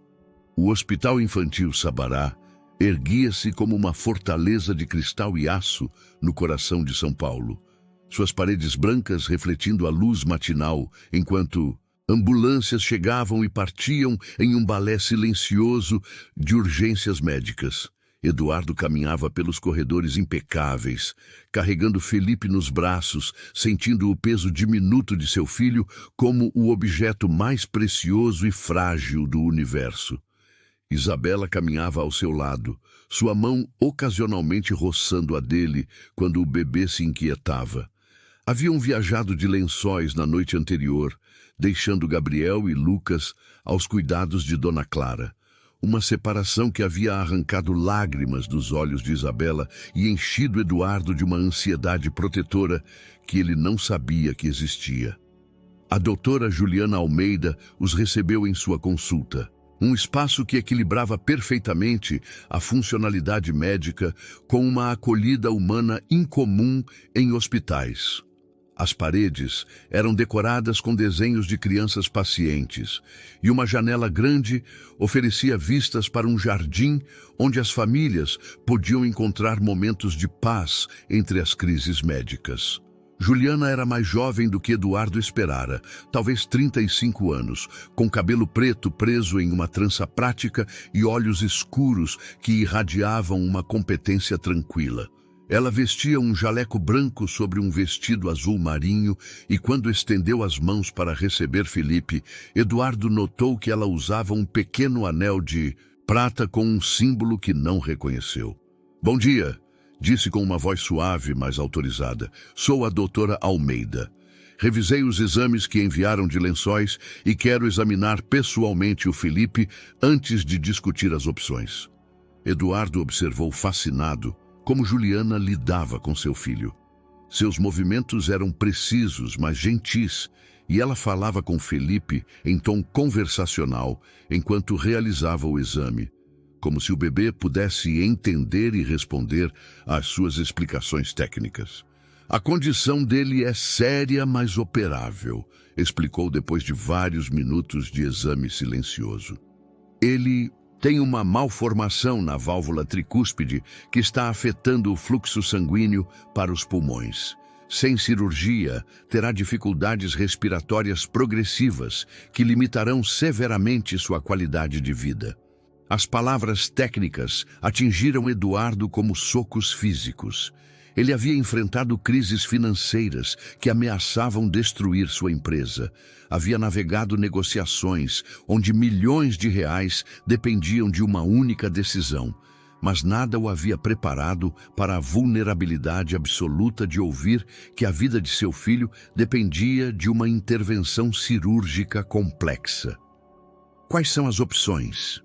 O Hospital Infantil Sabará erguia-se como uma fortaleza de cristal e aço no coração de São Paulo, suas paredes brancas refletindo a luz matinal, enquanto ambulâncias chegavam e partiam em um balé silencioso de urgências médicas. Eduardo caminhava pelos corredores impecáveis, carregando Felipe nos braços, sentindo o peso diminuto de seu filho como o objeto mais precioso e frágil do universo. Isabela caminhava ao seu lado, sua mão ocasionalmente roçando a dele quando o bebê se inquietava. Haviam viajado de Lençóis na noite anterior, deixando Gabriel e Lucas aos cuidados de Dona Clara. Uma separação que havia arrancado lágrimas dos olhos de Isabela e enchido Eduardo de uma ansiedade protetora que ele não sabia que existia. A doutora Juliana Almeida os recebeu em sua consulta. Um espaço que equilibrava perfeitamente a funcionalidade médica com uma acolhida humana incomum em hospitais. As paredes eram decoradas com desenhos de crianças pacientes, e uma janela grande oferecia vistas para um jardim onde as famílias podiam encontrar momentos de paz entre as crises médicas. Juliana era mais jovem do que Eduardo esperara, talvez 35 anos, com cabelo preto preso em uma trança prática e olhos escuros que irradiavam uma competência tranquila. Ela vestia um jaleco branco sobre um vestido azul marinho e quando estendeu as mãos para receber Felipe, Eduardo notou que ela usava um pequeno anel de prata com um símbolo que não reconheceu. "Bom dia", disse com uma voz suave, mas autorizada. "Sou a doutora Almeida. Revisei os exames que enviaram de Lençóis e quero examinar pessoalmente o Felipe antes de discutir as opções." Eduardo observou fascinado como Juliana lidava com seu filho. Seus movimentos eram precisos, mas gentis, e ela falava com Felipe em tom conversacional enquanto realizava o exame, como se o bebê pudesse entender e responder às suas explicações técnicas. "A condição dele é séria, mas operável", explicou depois de vários minutos de exame silencioso. "Ele tem uma malformação na válvula tricúspide que está afetando o fluxo sanguíneo para os pulmões. Sem cirurgia, terá dificuldades respiratórias progressivas que limitarão severamente sua qualidade de vida." As palavras técnicas atingiram Eduardo como socos físicos. Ele havia enfrentado crises financeiras que ameaçavam destruir sua empresa. Havia navegado negociações onde milhões de reais dependiam de uma única decisão, mas nada o havia preparado para a vulnerabilidade absoluta de ouvir que a vida de seu filho dependia de uma intervenção cirúrgica complexa. "Quais são as opções?"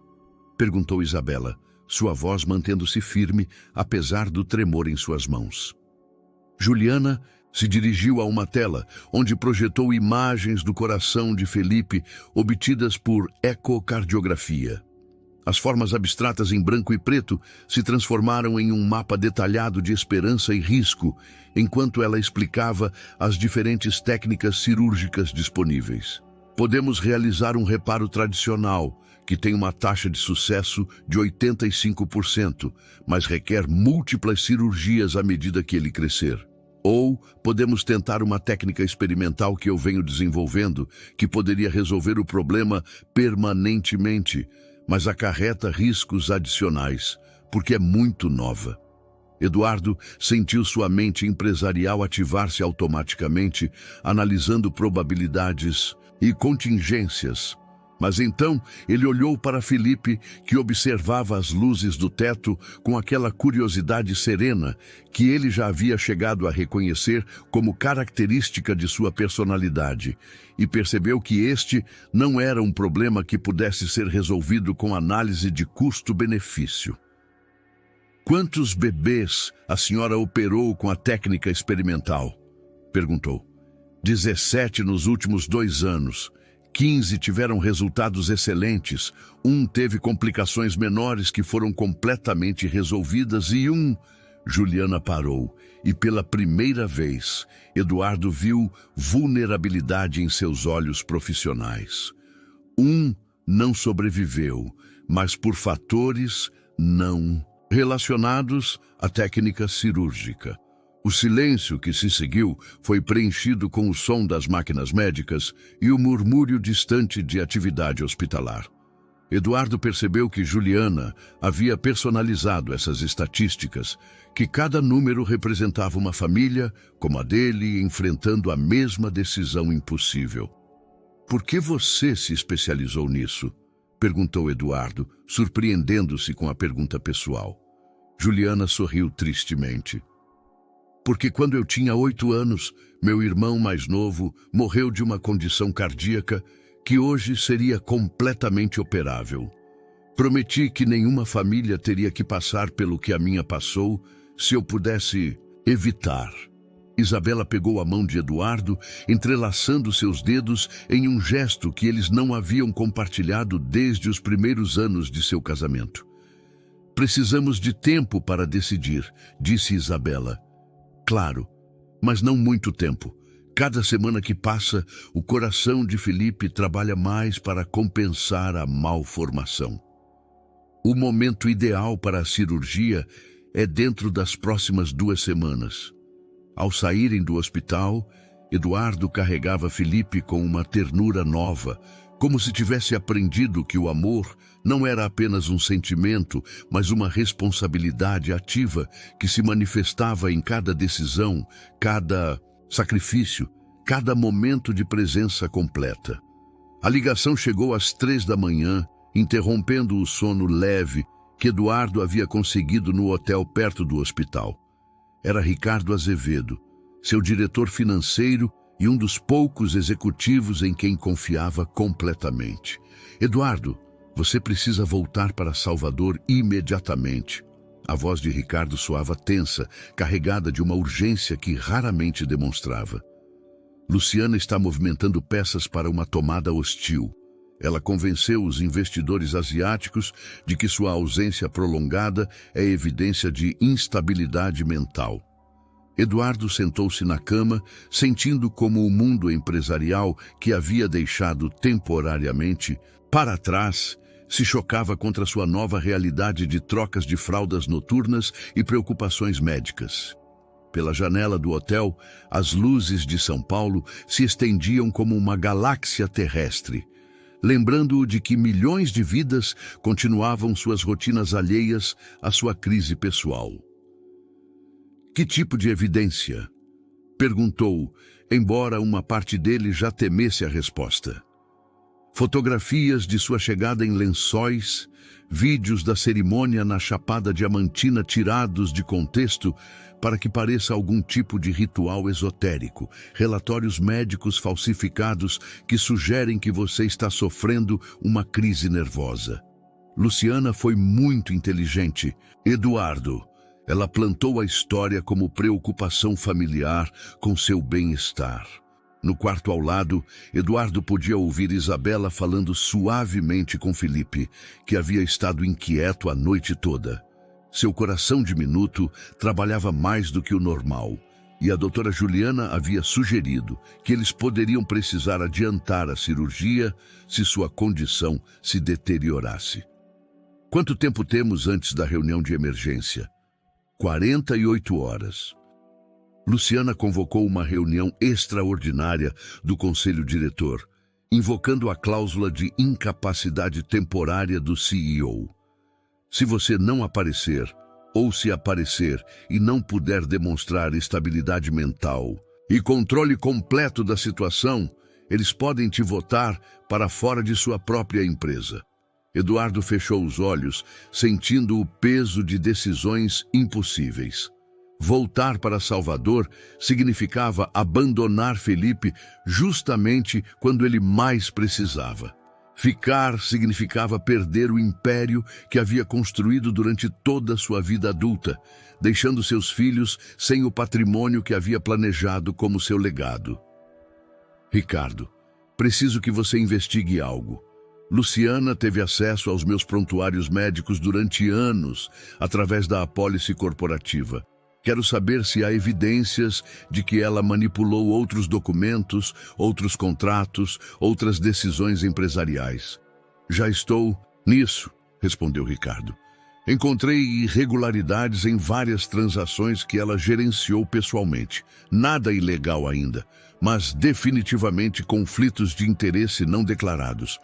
perguntou Isabela, sua voz mantendo-se firme, apesar do tremor em suas mãos. Juliana se dirigiu a uma tela, onde projetou imagens do coração de Felipe, obtidas por ecocardiografia. As formas abstratas em branco e preto se transformaram em um mapa detalhado de esperança e risco, enquanto ela explicava as diferentes técnicas cirúrgicas disponíveis. "Podemos realizar um reparo tradicional, que tem uma taxa de sucesso de 85%, mas requer múltiplas cirurgias à medida que ele crescer. Ou podemos tentar uma técnica experimental que eu venho desenvolvendo, que poderia resolver o problema permanentemente, mas acarreta riscos adicionais, porque é muito nova." Eduardo sentiu sua mente empresarial ativar-se automaticamente, analisando probabilidades e contingências. Mas então ele olhou para Felipe, que observava as luzes do teto com aquela curiosidade serena que ele já havia chegado a reconhecer como característica de sua personalidade, e percebeu que este não era um problema que pudesse ser resolvido com análise de custo-benefício. "Quantos bebês a senhora operou com a técnica experimental?" perguntou. 17 nos últimos 2 anos. 15 tiveram resultados excelentes, um teve complicações menores que foram completamente resolvidas e Juliana parou, e pela primeira vez, Eduardo viu vulnerabilidade em seus olhos profissionais. Não sobreviveu, mas por fatores não relacionados à técnica cirúrgica. O silêncio que se seguiu foi preenchido com o som das máquinas médicas e o murmúrio distante de atividade hospitalar. Eduardo percebeu que Juliana havia personalizado essas estatísticas, que cada número representava uma família, como a dele, enfrentando a mesma decisão impossível. "Por que você se especializou nisso?" perguntou Eduardo, surpreendendo-se com a pergunta pessoal. Juliana sorriu tristemente. "Porque quando eu tinha 8 anos, meu irmão mais novo morreu de uma condição cardíaca que hoje seria completamente operável. Prometi que nenhuma família teria que passar pelo que a minha passou se eu pudesse evitar." Isabela pegou a mão de Eduardo, entrelaçando seus dedos em um gesto que eles não haviam compartilhado desde os primeiros anos de seu casamento. "Precisamos de tempo para decidir", disse Isabela. "Claro, mas não muito tempo. Cada semana que passa, o coração de Felipe trabalha mais para compensar a malformação. O momento ideal para a cirurgia é dentro das próximas 2 semanas. Ao saírem do hospital, Eduardo carregava Felipe com uma ternura nova, como se tivesse aprendido que o amor não era apenas um sentimento, mas uma responsabilidade ativa que se manifestava em cada decisão, cada sacrifício, cada momento de presença completa. A ligação chegou às 3 da manhã, interrompendo o sono leve que Eduardo havia conseguido no hotel perto do hospital. Era Ricardo Azevedo, seu diretor financeiro e um dos poucos executivos em quem confiava completamente. "Eduardo, você precisa voltar para Salvador imediatamente." A voz de Ricardo soava tensa, carregada de uma urgência que raramente demonstrava. "Luciana está movimentando peças para uma tomada hostil. Ela convenceu os investidores asiáticos de que sua ausência prolongada é evidência de instabilidade mental." Eduardo sentou-se na cama, sentindo como o mundo empresarial que havia deixado temporariamente para trás se chocava contra sua nova realidade de trocas de fraldas noturnas e preocupações médicas. Pela janela do hotel, as luzes de São Paulo se estendiam como uma galáxia terrestre, lembrando-o de que milhões de vidas continuavam suas rotinas alheias à sua crise pessoal. "Que tipo de evidência?" perguntou, embora uma parte dele já temesse a resposta. Fotografias de sua chegada em Lençóis, vídeos da cerimônia na Chapada Diamantina tirados de contexto para que pareça algum tipo de ritual esotérico, relatórios médicos falsificados que sugerem que você está sofrendo uma crise nervosa. Luciana foi muito inteligente. "Eduardo, ela plantou a história como preocupação familiar com seu bem-estar." No quarto ao lado, Eduardo podia ouvir Isabela falando suavemente com Felipe, que havia estado inquieto a noite toda. Seu coração diminuto trabalhava mais do que o normal, e a doutora Juliana havia sugerido que eles poderiam precisar adiantar a cirurgia se sua condição se deteriorasse. "Quanto tempo temos antes da reunião de emergência?" 48 horas. Luciana convocou uma reunião extraordinária do conselho diretor, invocando a cláusula de incapacidade temporária do CEO. "Se você não aparecer, ou se aparecer e não puder demonstrar estabilidade mental e controle completo da situação, Eles podem te votar para fora de sua própria empresa. Eduardo fechou os olhos, sentindo o peso de decisões impossíveis. Voltar para Salvador significava abandonar Felipe justamente quando ele mais precisava. Ficar significava perder o império que havia construído durante toda a sua vida adulta, deixando seus filhos sem o patrimônio que havia planejado como seu legado. Ricardo, preciso que você investigue algo. Luciana teve acesso aos meus prontuários médicos durante anos, através da apólice corporativa. Quero saber se há evidências de que ela manipulou outros documentos, outros contratos, outras decisões empresariais. Já estou nisso, respondeu Ricardo. Encontrei irregularidades em várias transações que ela gerenciou pessoalmente. Nada ilegal ainda, mas definitivamente conflitos de interesse não declarados.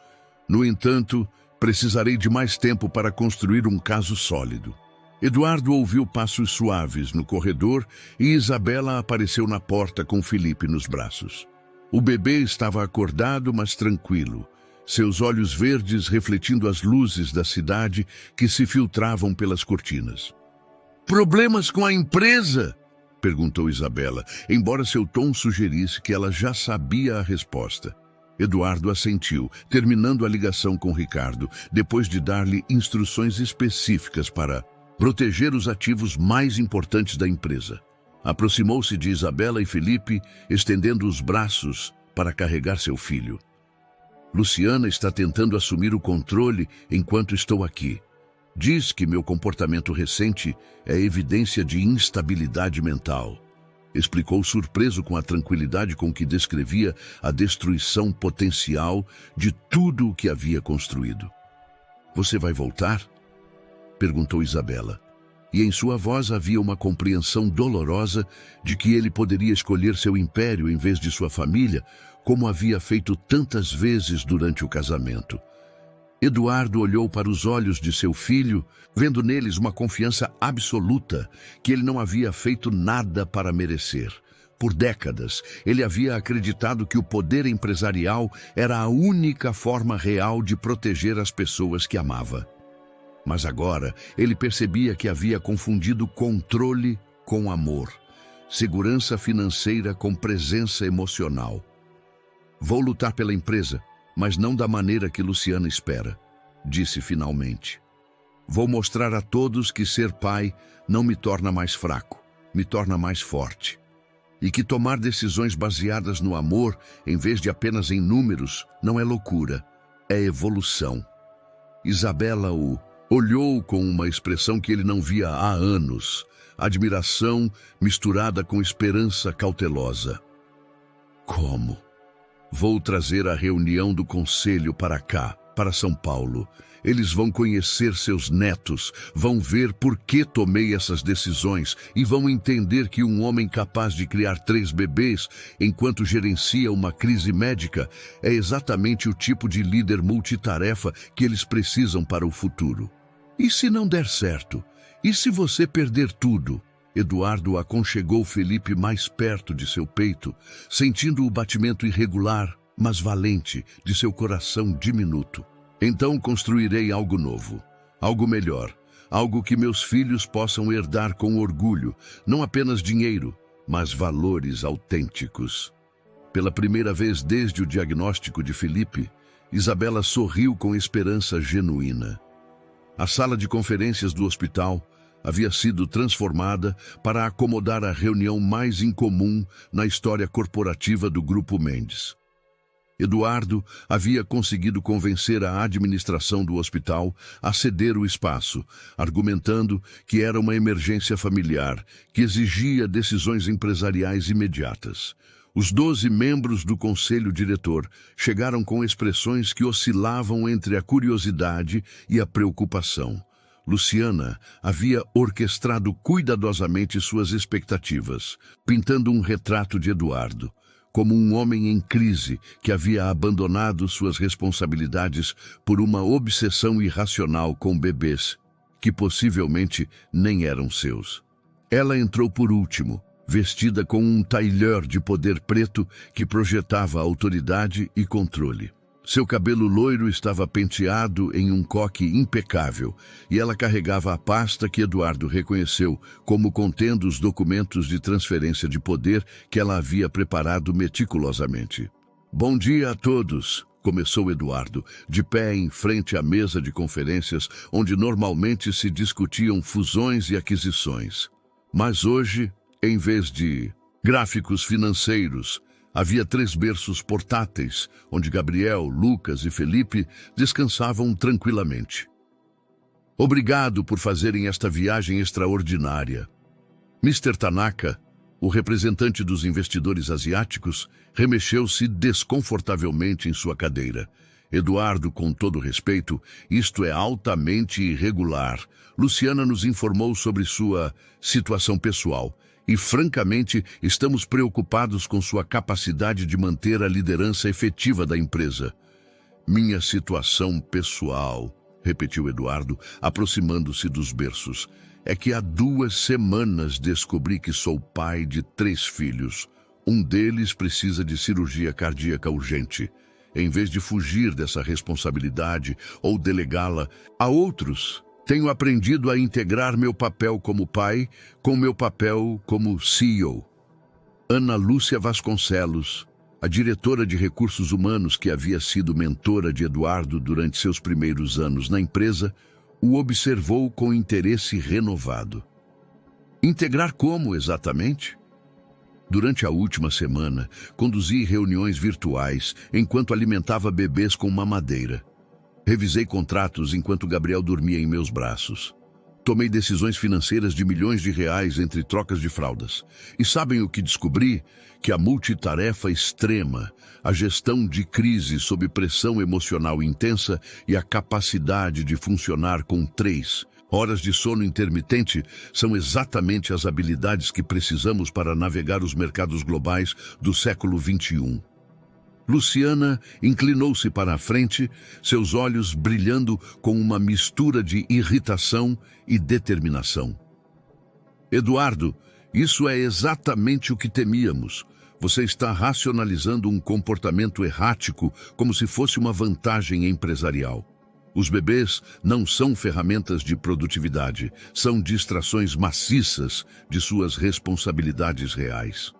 No entanto, precisarei de mais tempo para construir um caso sólido. Eduardo ouviu passos suaves no corredor e Isabela apareceu na porta com Felipe nos braços. O bebê estava acordado, mas tranquilo, seus olhos verdes refletindo as luzes da cidade que se filtravam pelas cortinas. "Problemas com a empresa?" perguntou Isabela, embora seu tom sugerisse que ela já sabia a resposta. Eduardo assentiu, terminando a ligação com Ricardo, depois de dar-lhe instruções específicas para proteger os ativos mais importantes da empresa. Aproximou-se de Isabela e Felipe, estendendo os braços para carregar seu filho. "Luciana está tentando assumir o controle enquanto estou aqui. Diz que meu comportamento recente é evidência de instabilidade mental", explicou surpreso com a tranquilidade com que descrevia a destruição potencial de tudo o que havia construído. "Você vai voltar?" perguntou Isabela, e em sua voz havia uma compreensão dolorosa de que ele poderia escolher seu império em vez de sua família, como havia feito tantas vezes durante o casamento. Eduardo olhou para os olhos de seu filho, vendo neles uma confiança absoluta que ele não havia feito nada para merecer. Por décadas, ele havia acreditado que o poder empresarial era a única forma real de proteger as pessoas que amava. Mas agora ele percebia que havia confundido controle com amor, segurança financeira com presença emocional. "Vou lutar pela empresa, mas não da maneira que Luciana espera", disse finalmente. "Vou mostrar a todos que ser pai não me torna mais fraco, me torna mais forte. E que tomar decisões baseadas no amor, em vez de apenas em números, não é loucura, é evolução." Isabela olhou com uma expressão que ele não via há anos, admiração misturada com esperança cautelosa. "Como?" "Vou trazer a reunião do conselho para cá, para São Paulo. Eles vão conhecer seus netos, vão ver por que tomei essas decisões e vão entender que um homem capaz de criar 3 bebês enquanto gerencia uma crise médica é exatamente o tipo de líder multitarefa que eles precisam para o futuro. E se não der certo? E se você perder tudo?" Eduardo aconchegou Felipe mais perto de seu peito, sentindo o batimento irregular, mas valente, de seu coração diminuto. "Então construirei algo novo, algo melhor, algo que meus filhos possam herdar com orgulho, não apenas dinheiro, mas valores autênticos." Pela primeira vez desde o diagnóstico de Felipe, Isabela sorriu com esperança genuína. A sala de conferências do hospital havia sido transformada para acomodar a reunião mais incomum na história corporativa do Grupo Mendes. Eduardo havia conseguido convencer a administração do hospital a ceder o espaço, argumentando que era uma emergência familiar que exigia decisões empresariais imediatas. Os 12 membros do conselho diretor chegaram com expressões que oscilavam entre a curiosidade e a preocupação. Luciana havia orquestrado cuidadosamente suas expectativas, pintando um retrato de Eduardo, como um homem em crise que havia abandonado suas responsabilidades por uma obsessão irracional com bebês, que possivelmente nem eram seus. Ela entrou por último, vestida com um tailleur de poder preto que projetava autoridade e controle. Seu cabelo loiro estava penteado em um coque impecável e ela carregava a pasta que Eduardo reconheceu como contendo os documentos de transferência de poder que ela havia preparado meticulosamente. "Bom dia a todos", começou Eduardo, de pé em frente à mesa de conferências onde normalmente se discutiam fusões e aquisições. Mas hoje, em vez de gráficos financeiros, havia 3 berços portáteis, onde Gabriel, Lucas e Felipe descansavam tranquilamente. "Obrigado por fazerem esta viagem extraordinária." Mr. Tanaka, o representante dos investidores asiáticos, remexeu-se desconfortavelmente em sua cadeira. "Eduardo, com todo respeito, isto é altamente irregular. Luciana nos informou sobre sua situação pessoal. E, francamente, estamos preocupados com sua capacidade de manter a liderança efetiva da empresa." "Minha situação pessoal", repetiu Eduardo, aproximando-se dos berços. "É que há 2 semanas descobri que sou pai de 3 filhos. Um deles precisa de cirurgia cardíaca urgente. Em vez de fugir dessa responsabilidade ou delegá-la a outros, tenho aprendido a integrar meu papel como pai com meu papel como CEO." Ana Lúcia Vasconcelos, a diretora de recursos humanos que havia sido mentora de Eduardo durante seus primeiros anos na empresa, o observou com interesse renovado. "Integrar como, exatamente?" "Durante a última semana, conduzi reuniões virtuais enquanto alimentava bebês com mamadeira. Revisei contratos enquanto Gabriel dormia em meus braços. Tomei decisões financeiras de milhões de reais entre trocas de fraldas. E sabem o que descobri? Que a multitarefa extrema, a gestão de crise sob pressão emocional intensa e a capacidade de funcionar com 3 horas de sono intermitente são exatamente as habilidades que precisamos para navegar os mercados globais do século XXI. Luciana inclinou-se para a frente, seus olhos brilhando com uma mistura de irritação e determinação. "Eduardo, isso é exatamente o que temíamos. Você está racionalizando um comportamento errático como se fosse uma vantagem empresarial. Os bebês não são ferramentas de produtividade, são distrações maciças de suas responsabilidades reais."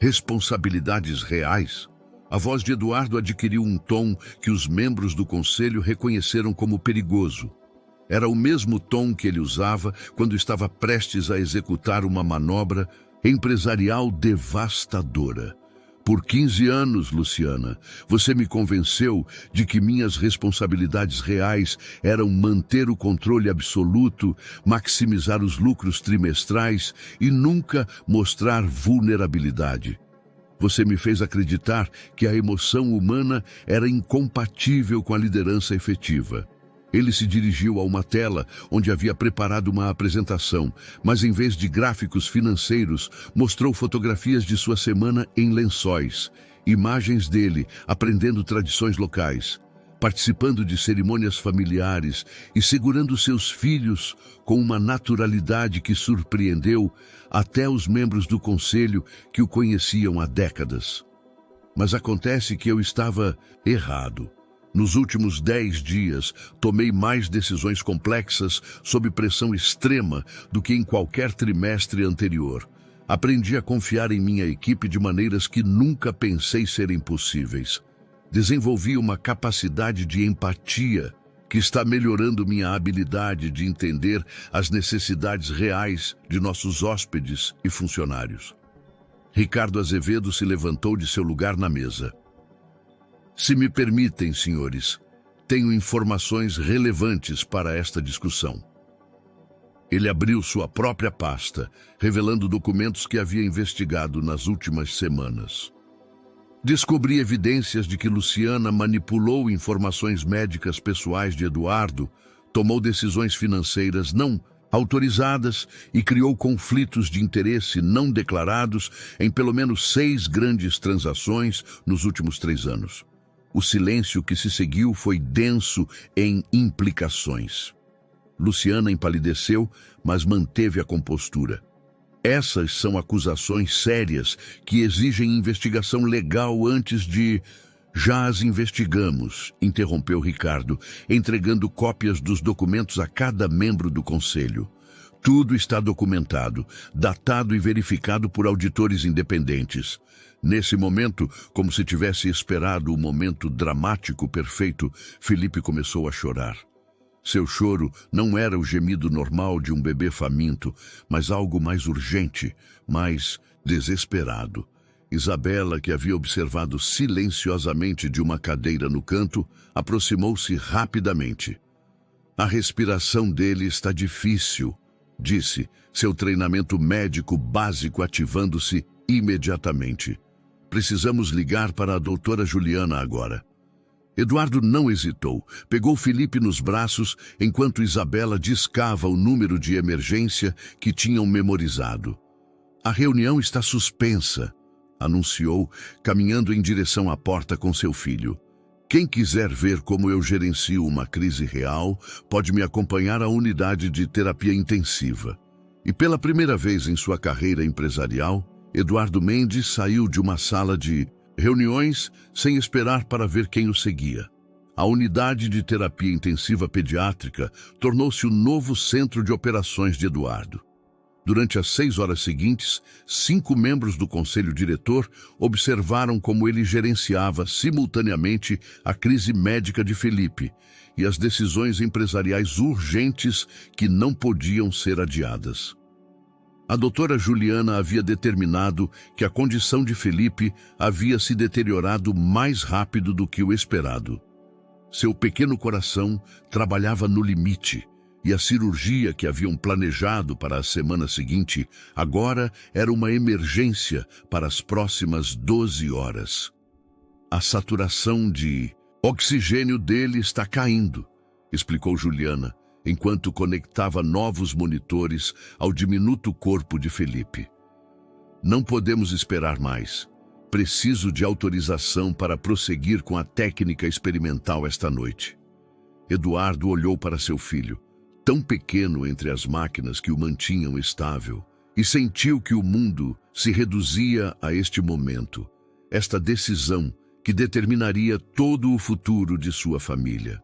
"Responsabilidades reais?" A voz de Eduardo adquiriu um tom que os membros do conselho reconheceram como perigoso. Era o mesmo tom que ele usava quando estava prestes a executar uma manobra empresarial devastadora. "Por 15 anos, Luciana, você me convenceu de que minhas responsabilidades reais eram manter o controle absoluto, maximizar os lucros trimestrais e nunca mostrar vulnerabilidade. Você me fez acreditar que a emoção humana era incompatível com a liderança efetiva." Ele se dirigiu a uma tela onde havia preparado uma apresentação, mas em vez de gráficos financeiros, mostrou fotografias de sua semana em lençóis, imagens dele aprendendo tradições locais, participando de cerimônias familiares e segurando seus filhos com uma naturalidade que surpreendeu até os membros do conselho que o conheciam há décadas. Mas acontece que eu estava errado. Nos últimos 10 dias, tomei mais decisões complexas sob pressão extrema do que em qualquer trimestre anterior. Aprendi a confiar em minha equipe de maneiras que nunca pensei serem possíveis. Desenvolvi uma capacidade de empatia que está melhorando minha habilidade de entender as necessidades reais de nossos hóspedes e funcionários." Ricardo Azevedo se levantou de seu lugar na mesa. "Se me permitem, senhores, tenho informações relevantes para esta discussão." Ele abriu sua própria pasta, revelando documentos que havia investigado nas últimas semanas. "Descobri evidências de que Luciana manipulou informações médicas pessoais de Eduardo, tomou decisões financeiras não autorizadas e criou conflitos de interesse não declarados em pelo menos 6 grandes transações nos últimos 3 anos. O silêncio que se seguiu foi denso em implicações." Luciana empalideceu, mas manteve a compostura. Essas são acusações sérias que exigem investigação legal antes de... Já as investigamos, interrompeu Ricardo, entregando cópias dos documentos a cada membro do conselho. Tudo está documentado, datado e verificado por auditores independentes. Nesse momento, como se tivesse esperado o momento dramático perfeito, Felipe começou a chorar. Seu choro não era o gemido normal de um bebê faminto, mas algo mais urgente, mais desesperado. Isabela, que havia observado silenciosamente de uma cadeira no canto, aproximou-se rapidamente. A respiração dele está difícil, disse, seu treinamento médico básico ativando-se imediatamente. Precisamos ligar para a doutora Juliana agora. Eduardo não hesitou. Pegou Felipe nos braços enquanto Isabela discava o número de emergência que tinham memorizado. A reunião está suspensa, anunciou, caminhando em direção à porta com seu filho. Quem quiser ver como eu gerencio uma crise real, pode me acompanhar à unidade de terapia intensiva. E pela primeira vez em sua carreira empresarial, Eduardo Mendes saiu de uma sala de reuniões sem esperar para ver quem o seguia. A unidade de terapia intensiva pediátrica tornou-se o novo centro de operações de Eduardo. Durante as 6 horas seguintes, 5 membros do conselho diretor observaram como ele gerenciava simultaneamente a crise médica de Felipe e as decisões empresariais urgentes que não podiam ser adiadas. A doutora Juliana havia determinado que a condição de Felipe havia se deteriorado mais rápido do que o esperado. Seu pequeno coração trabalhava no limite, e a cirurgia que haviam planejado para a semana seguinte agora era uma emergência para as próximas 12 horas. A saturação de oxigênio dele está caindo, explicou Juliana, enquanto conectava novos monitores ao diminuto corpo de Felipe. Não podemos esperar mais. Preciso de autorização para prosseguir com a técnica experimental esta noite. Eduardo olhou para seu filho, tão pequeno entre as máquinas que o mantinham estável, e sentiu que o mundo se reduzia a este momento, esta decisão que determinaria todo o futuro de sua família.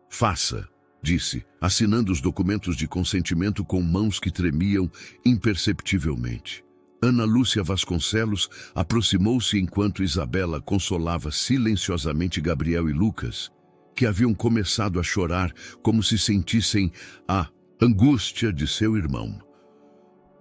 Faça, disse, assinando os documentos de consentimento com mãos que tremiam imperceptivelmente. Ana Lúcia Vasconcelos aproximou-se enquanto Isabela consolava silenciosamente Gabriel e Lucas, que haviam começado a chorar como se sentissem a angústia de seu irmão.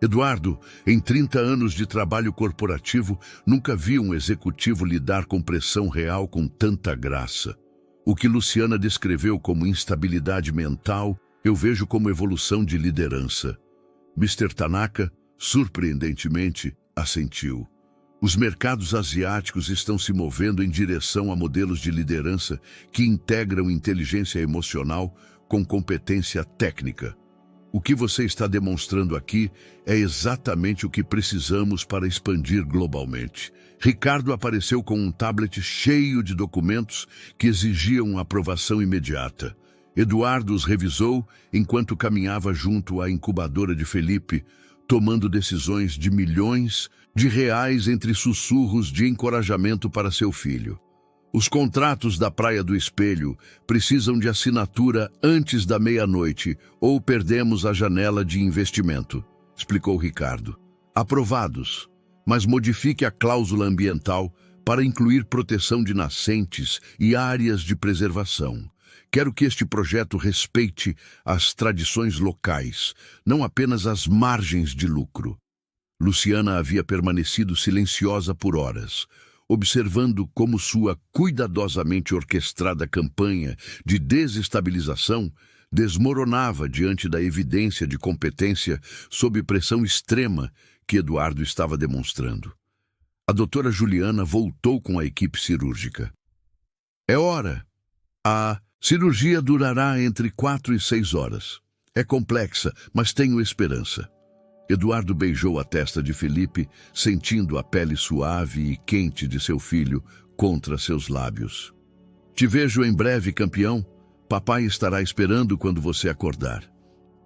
Eduardo, em 30 anos de trabalho corporativo, nunca viu um executivo lidar com pressão real com tanta graça. O que Luciana descreveu como instabilidade mental, eu vejo como evolução de liderança. Mr. Tanaka, surpreendentemente, assentiu. Os mercados asiáticos estão se movendo em direção a modelos de liderança que integram inteligência emocional com competência técnica. O que você está demonstrando aqui é exatamente o que precisamos para expandir globalmente. Ricardo apareceu com um tablet cheio de documentos que exigiam aprovação imediata. Eduardo os revisou enquanto caminhava junto à incubadora de Felipe, tomando decisões de milhões de reais entre sussurros de encorajamento para seu filho. Os contratos da Praia do Espelho precisam de assinatura antes da meia-noite ou perdemos a janela de investimento, explicou Ricardo. Aprovados, mas modifique a cláusula ambiental para incluir proteção de nascentes e áreas de preservação. Quero que este projeto respeite as tradições locais, não apenas as margens de lucro. Luciana havia permanecido silenciosa por horas, observando como sua cuidadosamente orquestrada campanha de desestabilização desmoronava diante da evidência de competência sob pressão extrema que Eduardo estava demonstrando. A doutora Juliana voltou com a equipe cirúrgica. É hora. A cirurgia durará entre 4 e 6 horas. É complexa, mas tenho esperança. Eduardo beijou a testa de Felipe, sentindo a pele suave e quente de seu filho contra seus lábios. Te vejo em breve, campeão. Papai estará esperando quando você acordar.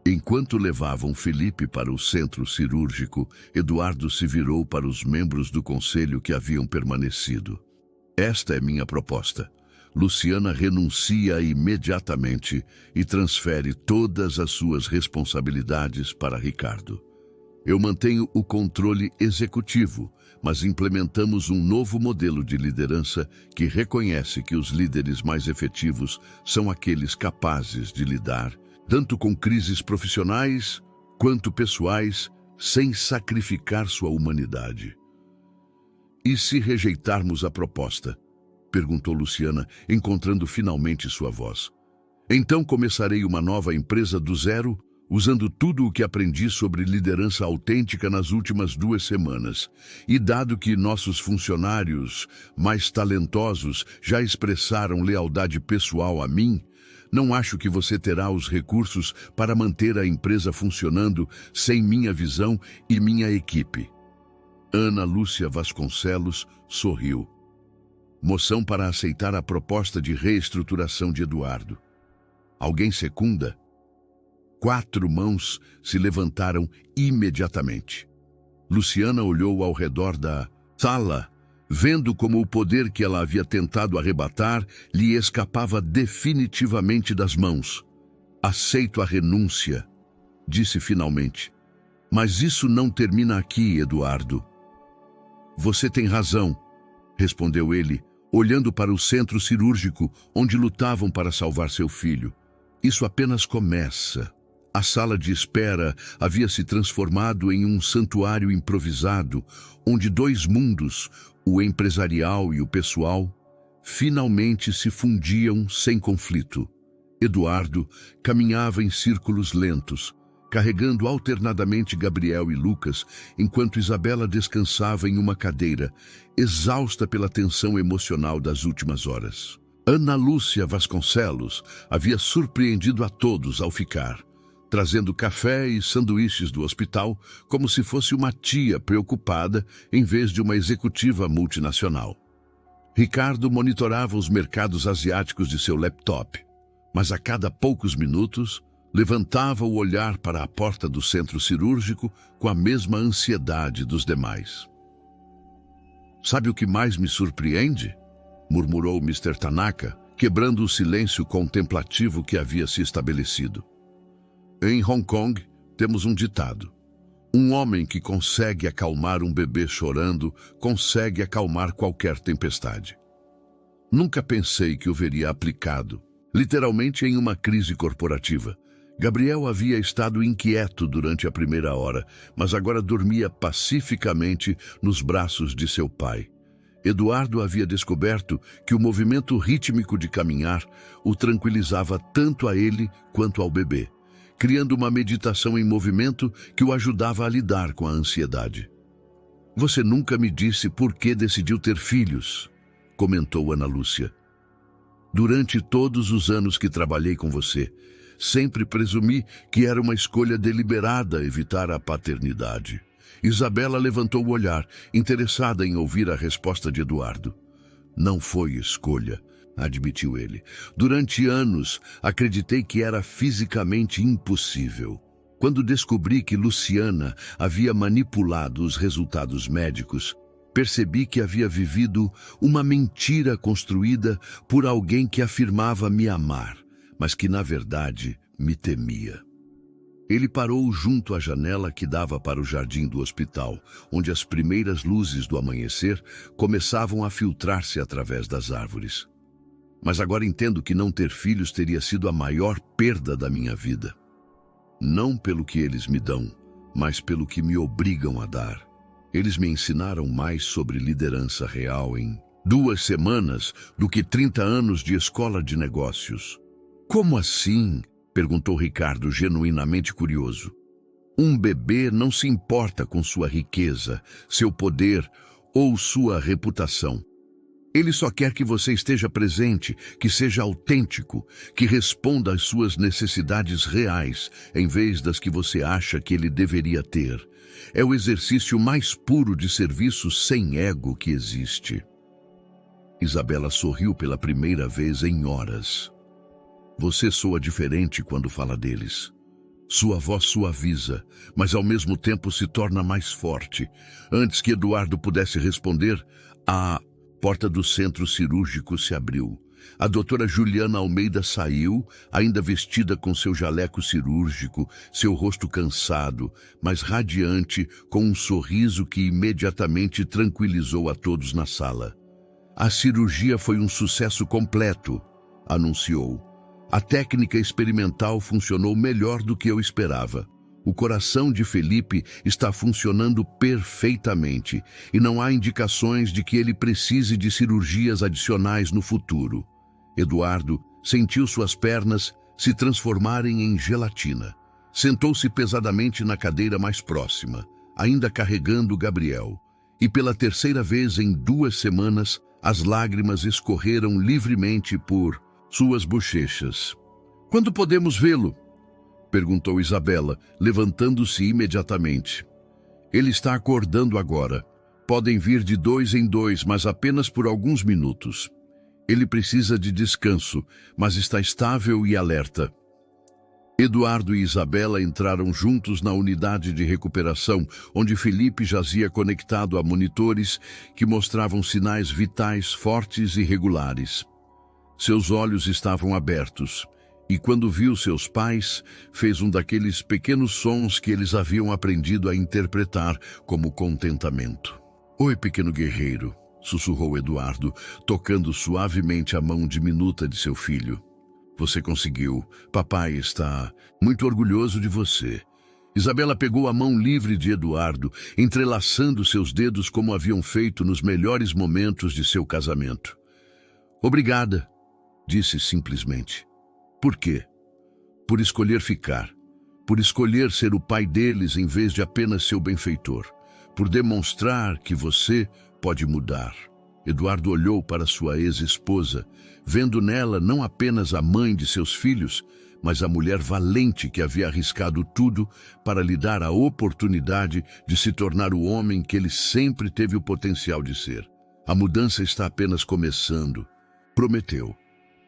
Enquanto levavam Felipe para o centro cirúrgico, Eduardo se virou para os membros do conselho que haviam permanecido. Esta é minha proposta. Luciana renuncia imediatamente e transfere todas as suas responsabilidades para Ricardo. Eu mantenho o controle executivo, mas implementamos um novo modelo de liderança que reconhece que os líderes mais efetivos são aqueles capazes de lidar tanto com crises profissionais quanto pessoais, sem sacrificar sua humanidade. E se rejeitarmos a proposta? Perguntou Luciana, encontrando finalmente sua voz. Então começarei uma nova empresa do zero, usando tudo o que aprendi sobre liderança autêntica nas últimas 2 semanas. E dado que nossos funcionários mais talentosos já expressaram lealdade pessoal a mim, não acho que você terá os recursos para manter a empresa funcionando sem minha visão e minha equipe. Ana Lúcia Vasconcelos sorriu. Moção para aceitar a proposta de reestruturação de Eduardo. Alguém secunda? 4 mãos se levantaram imediatamente. Luciana olhou ao redor da sala, vendo como o poder que ela havia tentado arrebatar lhe escapava definitivamente das mãos. Aceito a renúncia, disse finalmente. Mas isso não termina aqui, Eduardo. Você tem razão, respondeu ele, olhando para o centro cirúrgico onde lutavam para salvar seu filho. Isso apenas começa. A sala de espera havia se transformado em um santuário improvisado, onde 2 mundos, o empresarial e o pessoal, finalmente se fundiam sem conflito. Eduardo caminhava em círculos lentos, carregando alternadamente Gabriel e Lucas, enquanto Isabela descansava em uma cadeira, exausta pela tensão emocional das últimas horas. Ana Lúcia Vasconcelos havia surpreendido a todos ao ficar, trazendo café e sanduíches do hospital como se fosse uma tia preocupada em vez de uma executiva multinacional. Ricardo monitorava os mercados asiáticos de seu laptop, mas a cada poucos minutos levantava o olhar para a porta do centro cirúrgico com a mesma ansiedade dos demais. Sabe o que mais me surpreende? Murmurou Mr. Tanaka, quebrando o silêncio contemplativo que havia se estabelecido. Em Hong Kong, temos um ditado. Um homem que consegue acalmar um bebê chorando, consegue acalmar qualquer tempestade. Nunca pensei que o veria aplicado, literalmente em uma crise corporativa. Gabriel havia estado inquieto durante a primeira hora, mas agora dormia pacificamente nos braços de seu pai. Eduardo havia descoberto que o movimento rítmico de caminhar o tranquilizava tanto a ele quanto ao bebê, criando uma meditação em movimento que o ajudava a lidar com a ansiedade. Você nunca me disse por que decidiu ter filhos, comentou Ana Lúcia. Durante todos os anos que trabalhei com você, sempre presumi que era uma escolha deliberada evitar a paternidade. Isabela levantou o olhar, interessada em ouvir a resposta de Eduardo. Não foi escolha, admitiu ele. Durante anos, acreditei que era fisicamente impossível. Quando descobri que Luciana havia manipulado os resultados médicos, percebi que havia vivido uma mentira construída por alguém que afirmava me amar, mas que, na verdade, me temia. Ele parou junto à janela que dava para o jardim do hospital, onde as primeiras luzes do amanhecer começavam a filtrar-se através das árvores. Mas agora entendo que não ter filhos teria sido a maior perda da minha vida. Não pelo que eles me dão, mas pelo que me obrigam a dar. Eles me ensinaram mais sobre liderança real em 2 semanas do que 30 anos de escola de negócios. Como assim? Perguntou Ricardo, genuinamente curioso. Um bebê não se importa com sua riqueza, seu poder ou sua reputação. Ele só quer que você esteja presente, que seja autêntico, que responda às suas necessidades reais, em vez das que você acha que ele deveria ter. É o exercício mais puro de serviço sem ego que existe. Isabela sorriu pela primeira vez em horas. Você soa diferente quando fala deles. Sua voz suaviza, mas ao mesmo tempo se torna mais forte. Antes que Eduardo pudesse responder, a porta do centro cirúrgico se abriu. A doutora Juliana Almeida saiu, ainda vestida com seu jaleco cirúrgico, seu rosto cansado, mas radiante, com um sorriso que imediatamente tranquilizou a todos na sala. A cirurgia foi um sucesso completo, anunciou. A técnica experimental funcionou melhor do que eu esperava. O coração de Felipe está funcionando perfeitamente e não há indicações de que ele precise de cirurgias adicionais no futuro. Eduardo sentiu suas pernas se transformarem em gelatina. Sentou-se pesadamente na cadeira mais próxima, ainda carregando Gabriel. E pela terceira vez em 2 semanas, as lágrimas escorreram livremente por suas bochechas. "Quando podemos vê-lo?" perguntou Isabela, levantando-se imediatamente. "Ele está acordando agora. Podem vir de 2 em 2, mas apenas por alguns minutos. Ele precisa de descanso, mas está estável e alerta." Eduardo e Isabela entraram juntos na unidade de recuperação, onde Felipe jazia conectado a monitores que mostravam sinais vitais fortes e regulares. Seus olhos estavam abertos, e quando viu seus pais, fez um daqueles pequenos sons que eles haviam aprendido a interpretar como contentamento. "Oi, pequeno guerreiro", sussurrou Eduardo, tocando suavemente a mão diminuta de seu filho. "Você conseguiu. Papai está muito orgulhoso de você." Isabela pegou a mão livre de Eduardo, entrelaçando seus dedos como haviam feito nos melhores momentos de seu casamento. "Obrigada", disse simplesmente. "Por quê?" "Por escolher ficar. Por escolher ser o pai deles em vez de apenas seu benfeitor. Por demonstrar que você pode mudar." Eduardo olhou para sua ex-esposa, vendo nela não apenas a mãe de seus filhos, mas a mulher valente que havia arriscado tudo para lhe dar a oportunidade de se tornar o homem que ele sempre teve o potencial de ser. "A mudança está apenas começando", prometeu.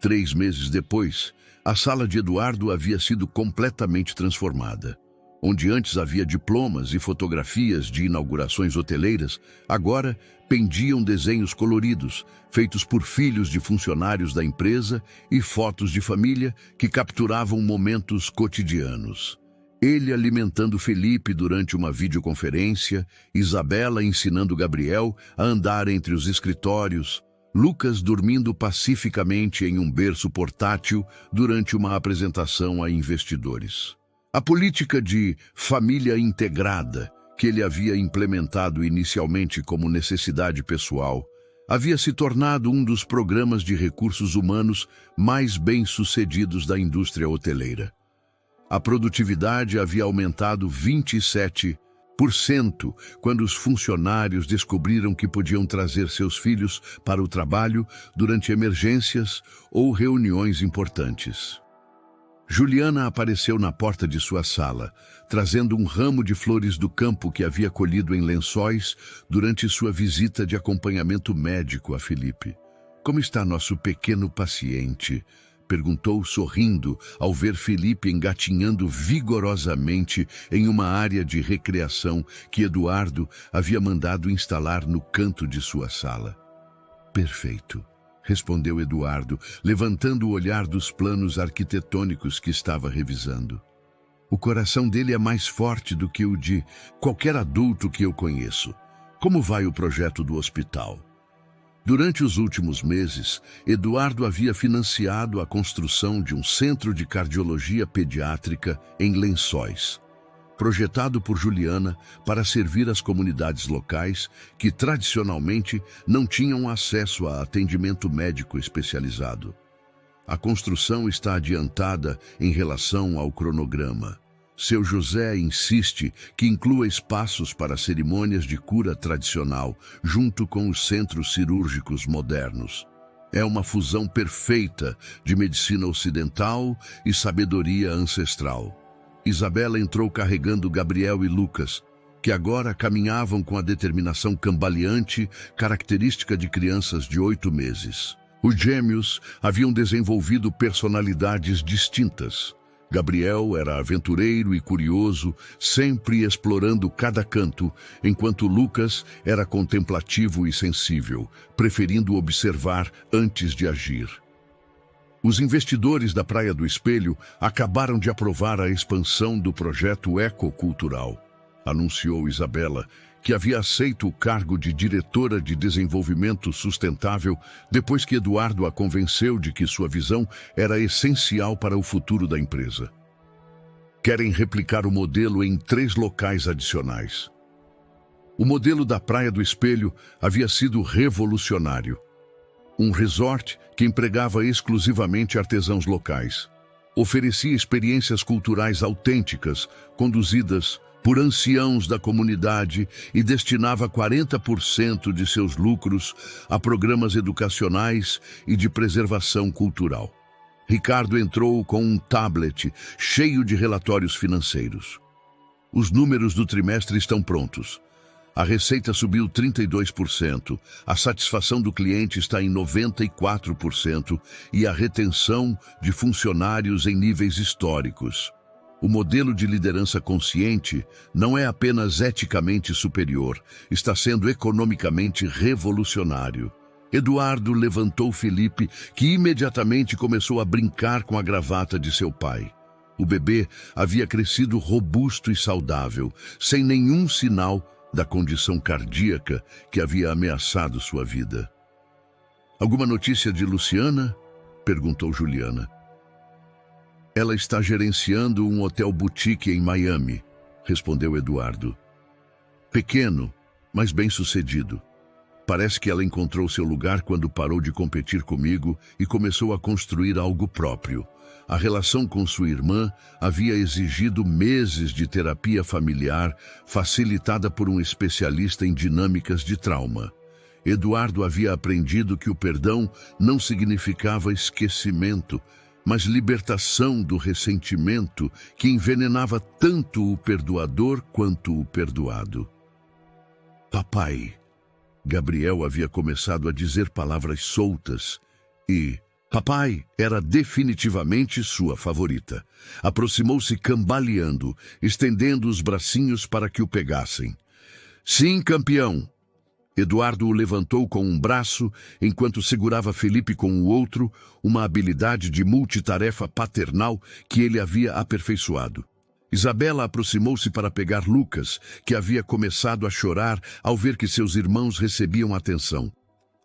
3 meses depois, a sala de Eduardo havia sido completamente transformada. Onde antes havia diplomas e fotografias de inaugurações hoteleiras, agora pendiam desenhos coloridos, feitos por filhos de funcionários da empresa e fotos de família que capturavam momentos cotidianos. Ele alimentando Felipe durante uma videoconferência, Isabela ensinando Gabriel a andar entre os escritórios, Lucas dormindo pacificamente em um berço portátil durante uma apresentação a investidores. A política de família integrada, que ele havia implementado inicialmente como necessidade pessoal, havia se tornado um dos programas de recursos humanos mais bem-sucedidos da indústria hoteleira. A produtividade havia aumentado 27% quando os funcionários descobriram que podiam trazer seus filhos para o trabalho durante emergências ou reuniões importantes. Juliana apareceu na porta de sua sala, trazendo um ramo de flores do campo que havia colhido em Lençóis durante sua visita de acompanhamento médico a Felipe. "Como está nosso pequeno paciente?", perguntou sorrindo ao ver Felipe engatinhando vigorosamente em uma área de recreação que Eduardo havia mandado instalar no canto de sua sala. "Perfeito", respondeu Eduardo, levantando o olhar dos planos arquitetônicos que estava revisando. "O coração dele é mais forte do que o de qualquer adulto que eu conheço. Como vai o projeto do hospital?" Durante os últimos meses, Eduardo havia financiado a construção de um centro de cardiologia pediátrica em Lençóis, projetado por Juliana para servir as comunidades locais que tradicionalmente não tinham acesso a atendimento médico especializado. A construção está adiantada em relação ao cronograma. Seu José insiste que inclua espaços para cerimônias de cura tradicional, junto com os centros cirúrgicos modernos. É uma fusão perfeita de medicina ocidental e sabedoria ancestral. Isabela entrou carregando Gabriel e Lucas, que agora caminhavam com a determinação cambaleante característica de crianças de 8 meses. Os gêmeos haviam desenvolvido personalidades distintas. Gabriel era aventureiro e curioso, sempre explorando cada canto, enquanto Lucas era contemplativo e sensível, preferindo observar antes de agir. Os investidores da Praia do Espelho acabaram de aprovar a expansão do projeto ecocultural, anunciou Isabela, que havia aceito o cargo de diretora de desenvolvimento sustentável depois que Eduardo a convenceu de que sua visão era essencial para o futuro da empresa. Querem replicar o modelo em 3 locais adicionais. O modelo da Praia do Espelho havia sido revolucionário. Um resort que empregava exclusivamente artesãos locais. Oferecia experiências culturais autênticas, conduzidas por anciãos da comunidade e destinava 40% de seus lucros a programas educacionais e de preservação cultural. Ricardo entrou com um tablet cheio de relatórios financeiros. Os números do trimestre estão prontos. A receita subiu 32%, a satisfação do cliente está em 94% e a retenção de funcionários em níveis históricos. O modelo de liderança consciente não é apenas eticamente superior, está sendo economicamente revolucionário. Eduardo levantou Felipe, que imediatamente começou a brincar com a gravata de seu pai. O bebê havia crescido robusto e saudável, sem nenhum sinal da condição cardíaca que havia ameaçado sua vida. "Alguma notícia de Luciana?" perguntou Juliana. "Ela está gerenciando um hotel boutique em Miami", respondeu Eduardo. "Pequeno, mas bem-sucedido. Parece que ela encontrou seu lugar quando parou de competir comigo e começou a construir algo próprio. A relação com sua irmã havia exigido meses de terapia familiar, facilitada por um especialista em dinâmicas de trauma. Eduardo havia aprendido que o perdão não significava esquecimento, mas libertação do ressentimento que envenenava tanto o perdoador quanto o perdoado. "Papai", Gabriel havia começado a dizer palavras soltas e papai era definitivamente sua favorita. Aproximou-se cambaleando, estendendo os bracinhos para que o pegassem. "Sim, campeão." Eduardo o levantou com um braço, enquanto segurava Felipe com o outro, uma habilidade de multitarefa paternal que ele havia aperfeiçoado. Isabela aproximou-se para pegar Lucas, que havia começado a chorar ao ver que seus irmãos recebiam atenção.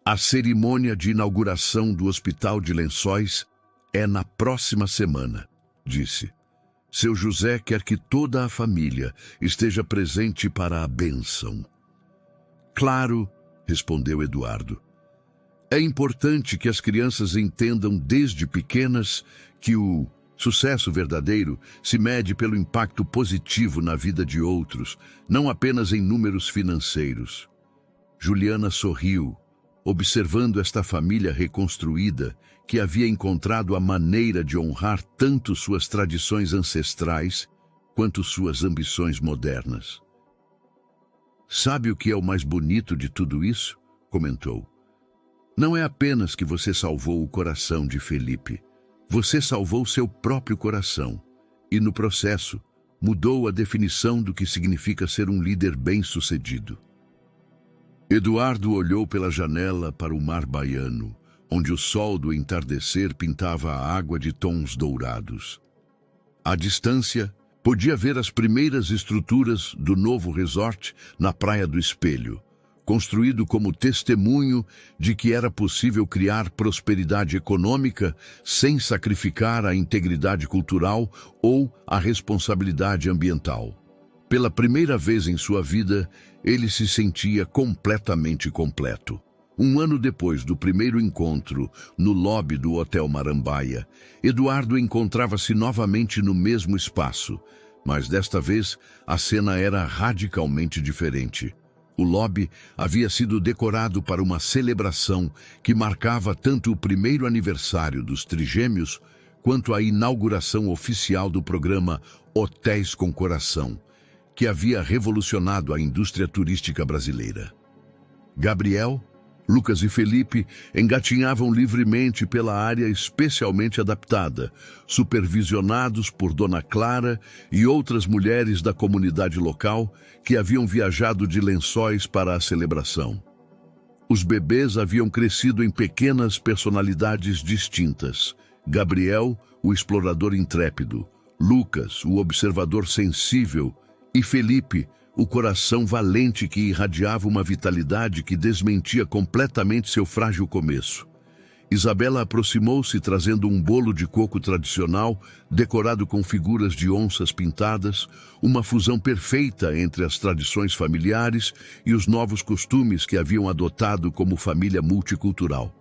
"A cerimônia de inauguração do Hospital de Lençóis é na próxima semana", disse. "Seu José quer que toda a família esteja presente para a bênção." "Claro", respondeu Eduardo. "É importante que as crianças entendam desde pequenas que o sucesso verdadeiro se mede pelo impacto positivo na vida de outros, não apenas em números financeiros." Juliana sorriu, observando esta família reconstruída que havia encontrado a maneira de honrar tanto suas tradições ancestrais quanto suas ambições modernas. "Sabe o que é o mais bonito de tudo isso?" comentou. "Não é apenas que você salvou o coração de Felipe. Você salvou seu próprio coração e, no processo, mudou a definição do que significa ser um líder bem-sucedido." Eduardo olhou pela janela para o mar baiano, onde o sol do entardecer pintava a água de tons dourados. À distância, podia ver as primeiras estruturas do novo resort na Praia do Espelho, construído como testemunho de que era possível criar prosperidade econômica sem sacrificar a integridade cultural ou a responsabilidade ambiental. Pela primeira vez em sua vida, ele se sentia completamente completo. Um ano depois do primeiro encontro, no lobby do Hotel Marambaia, Eduardo encontrava-se novamente no mesmo espaço, mas desta vez a cena era radicalmente diferente. O lobby havia sido decorado para uma celebração que marcava tanto o primeiro aniversário dos trigêmeos quanto a inauguração oficial do programa Hotéis com Coração, que havia revolucionado a indústria turística brasileira. Gabriel, Lucas e Felipe engatinhavam livremente pela área especialmente adaptada, supervisionados por Dona Clara e outras mulheres da comunidade local que haviam viajado de Lençóis para a celebração. Os bebês haviam crescido em pequenas personalidades distintas. Gabriel, o explorador intrépido, Lucas, o observador sensível, e Felipe, o coração valente que irradiava uma vitalidade que desmentia completamente seu frágil começo. Isabela aproximou-se trazendo um bolo de coco tradicional, decorado com figuras de onças pintadas, uma fusão perfeita entre as tradições familiares e os novos costumes que haviam adotado como família multicultural.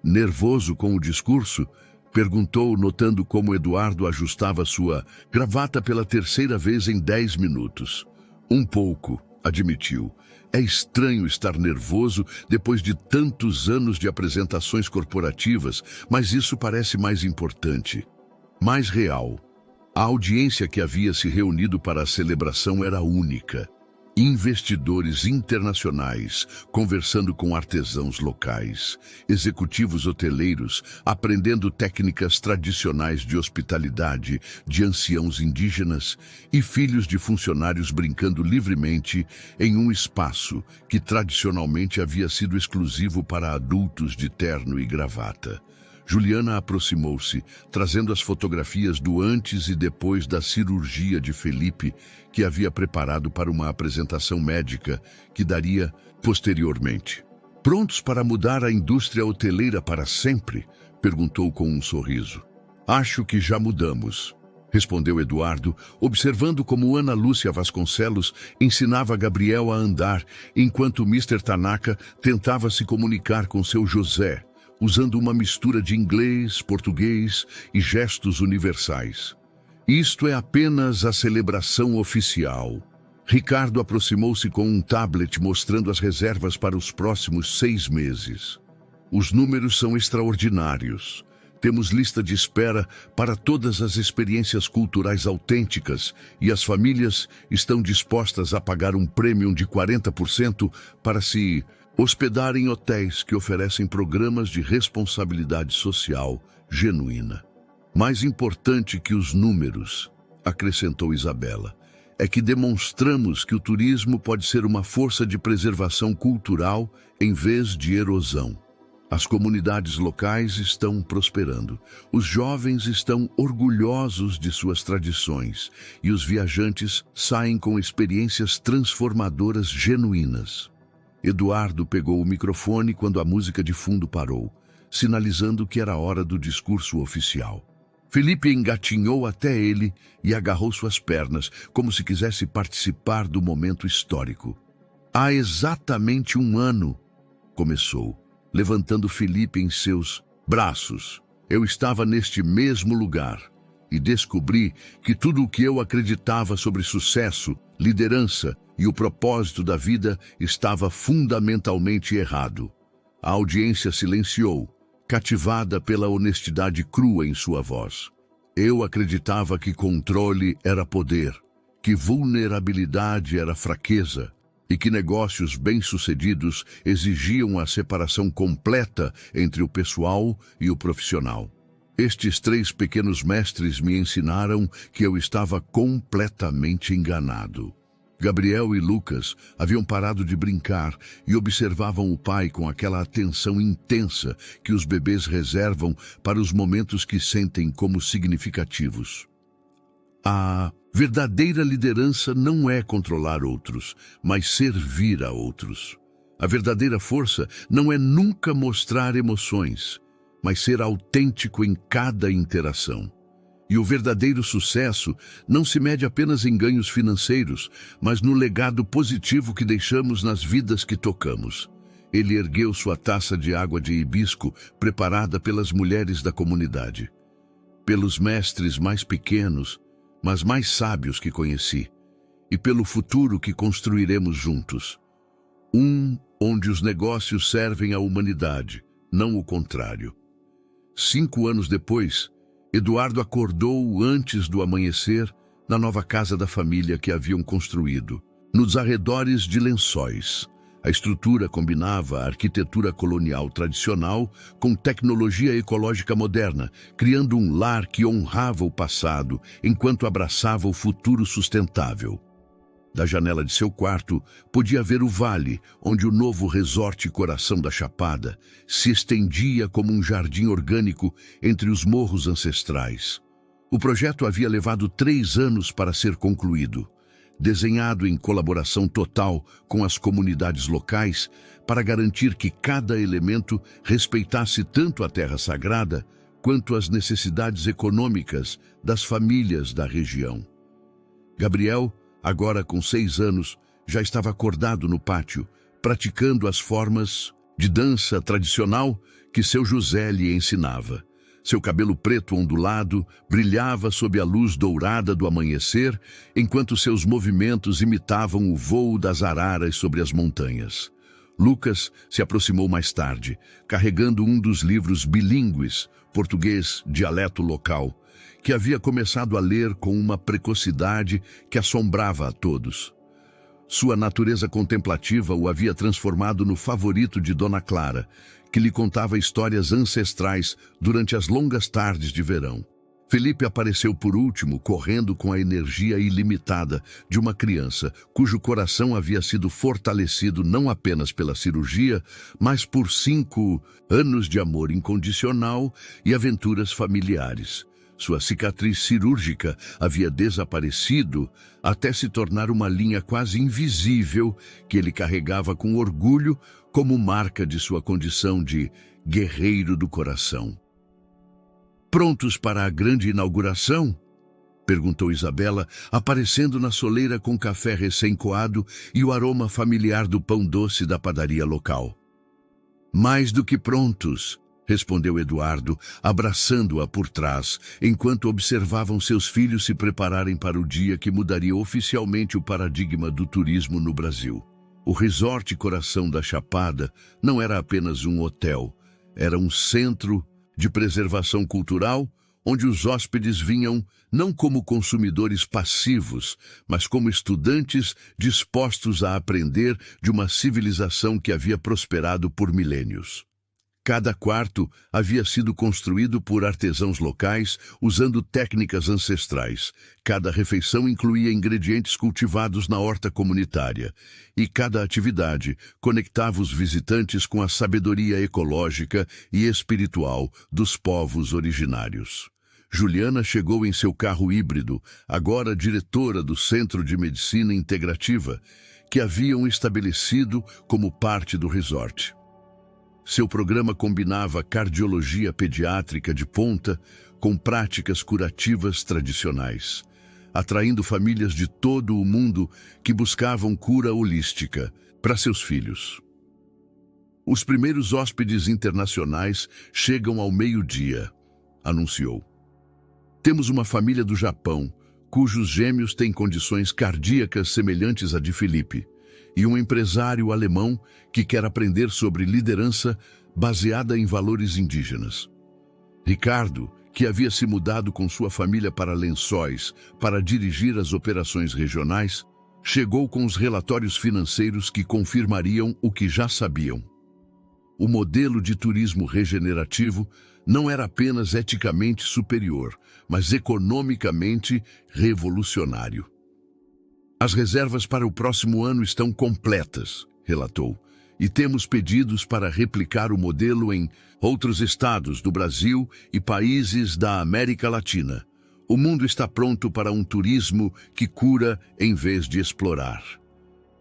Nervoso com o discurso, perguntou, notando como Eduardo ajustava sua gravata pela terceira vez em 10 minutos. Um pouco, admitiu. É estranho estar nervoso depois de tantos anos de apresentações corporativas, mas isso parece mais importante, mais real. A audiência que havia se reunido para a celebração era única. Investidores internacionais conversando com artesãos locais, executivos hoteleiros aprendendo técnicas tradicionais de hospitalidade de anciãos indígenas e filhos de funcionários brincando livremente em um espaço que tradicionalmente havia sido exclusivo para adultos de terno e gravata. Juliana aproximou-se, trazendo as fotografias do antes e depois da cirurgia de Felipe, que havia preparado para uma apresentação médica que daria posteriormente. Prontos para mudar a indústria hoteleira para sempre? Perguntou com um sorriso. Acho que já mudamos, respondeu Eduardo, observando como Ana Lúcia Vasconcelos ensinava Gabriel a andar, enquanto Mr. Tanaka tentava se comunicar com seu José, usando uma mistura de inglês, português e gestos universais. Isto é apenas a celebração oficial. Ricardo aproximou-se com um tablet mostrando as reservas para os próximos 6 meses. Os números são extraordinários. Temos lista de espera para todas as experiências culturais autênticas e as famílias estão dispostas a pagar um prêmio de 40% para se hospedar em hotéis que oferecem programas de responsabilidade social genuína. Mais importante que os números, acrescentou Isabela, é que demonstramos que o turismo pode ser uma força de preservação cultural em vez de erosão. As comunidades locais estão prosperando, os jovens estão orgulhosos de suas tradições e os viajantes saem com experiências transformadoras genuínas. Eduardo pegou o microfone quando a música de fundo parou, sinalizando que era hora do discurso oficial. Felipe engatinhou até ele e agarrou suas pernas, como se quisesse participar do momento histórico. Há exatamente 1 ano, começou, levantando Felipe em seus braços. Eu estava neste mesmo lugar e descobri que tudo o que eu acreditava sobre sucesso, liderança e o propósito da vida estava fundamentalmente errado. A audiência silenciou, cativada pela honestidade crua em sua voz. Eu acreditava que controle era poder, que vulnerabilidade era fraqueza e que negócios bem-sucedidos exigiam a separação completa entre o pessoal e o profissional. Estes 3 pequenos mestres me ensinaram que eu estava completamente enganado. Gabriel e Lucas haviam parado de brincar e observavam o pai com aquela atenção intensa que os bebês reservam para os momentos que sentem como significativos. A verdadeira liderança não é controlar outros, mas servir a outros. A verdadeira força não é nunca mostrar emoções, mas ser autêntico em cada interação. E o verdadeiro sucesso não se mede apenas em ganhos financeiros, mas no legado positivo que deixamos nas vidas que tocamos. Ele ergueu sua taça de água de hibisco, preparada pelas mulheres da comunidade. Pelos mestres mais pequenos, mas mais sábios que conheci. E pelo futuro que construiremos juntos. Onde os negócios servem à humanidade, não o contrário. 5 anos depois, Eduardo acordou antes do amanhecer na nova casa da família que haviam construído, nos arredores de Lençóis, A estrutura combinava a arquitetura colonial tradicional com tecnologia ecológica moderna, criando um lar que honrava o passado enquanto abraçava o futuro sustentável. Da janela de seu quarto, podia ver o vale, onde o novo resort Coração da Chapada se estendia como um jardim orgânico entre os morros ancestrais. O projeto havia levado 3 anos para ser concluído, desenhado em colaboração total com as comunidades locais para garantir que cada elemento respeitasse tanto a terra sagrada quanto as necessidades econômicas das famílias da região. Gabriel, agora com 6 anos, já estava acordado no pátio, praticando as formas de dança tradicional que seu José lhe ensinava. Seu cabelo preto ondulado brilhava sob a luz dourada do amanhecer, enquanto seus movimentos imitavam o voo das araras sobre as montanhas. Lucas se aproximou mais tarde, carregando um dos livros bilíngues, português, dialeto local, que havia começado a ler com uma precocidade que assombrava a todos. Sua natureza contemplativa o havia transformado no favorito de Dona Clara, que lhe contava histórias ancestrais durante as longas tardes de verão. Felipe apareceu por último, correndo com a energia ilimitada de uma criança, cujo coração havia sido fortalecido não apenas pela cirurgia, mas por 5 anos de amor incondicional e aventuras familiares. Sua cicatriz cirúrgica havia desaparecido até se tornar uma linha quase invisível que ele carregava com orgulho como marca de sua condição de guerreiro do coração. «Prontos para a grande inauguração?» perguntou Isabela, aparecendo na soleira com café recém-coado e o aroma familiar do pão doce da padaria local. «Mais do que prontos», respondeu Eduardo, abraçando-a por trás, enquanto observavam seus filhos se prepararem para o dia que mudaria oficialmente o paradigma do turismo no Brasil. O Resort Coração da Chapada não era apenas um hotel, era um centro de preservação cultural, onde os hóspedes vinham não como consumidores passivos, mas como estudantes dispostos a aprender de uma civilização que havia prosperado por milênios. Cada quarto havia sido construído por artesãos locais, usando técnicas ancestrais. Cada refeição incluía ingredientes cultivados na horta comunitária. E cada atividade conectava os visitantes com a sabedoria ecológica e espiritual dos povos originários. Juliana chegou em seu carro híbrido, agora diretora do Centro de Medicina Integrativa, que haviam estabelecido como parte do resort. Seu programa combinava cardiologia pediátrica de ponta com práticas curativas tradicionais, atraindo famílias de todo o mundo que buscavam cura holística para seus filhos. Os primeiros hóspedes internacionais chegam ao meio-dia, anunciou. Temos uma família do Japão, cujos gêmeos têm condições cardíacas semelhantes à de Felipe, e um empresário alemão que quer aprender sobre liderança baseada em valores indígenas. Ricardo, que havia se mudado com sua família para Lençóis para dirigir as operações regionais, chegou com os relatórios financeiros que confirmariam o que já sabiam. O modelo de turismo regenerativo não era apenas eticamente superior, mas economicamente revolucionário. As reservas para o próximo ano estão completas, relatou, e temos pedidos para replicar o modelo em outros estados do Brasil e países da América Latina. O mundo está pronto para um turismo que cura em vez de explorar.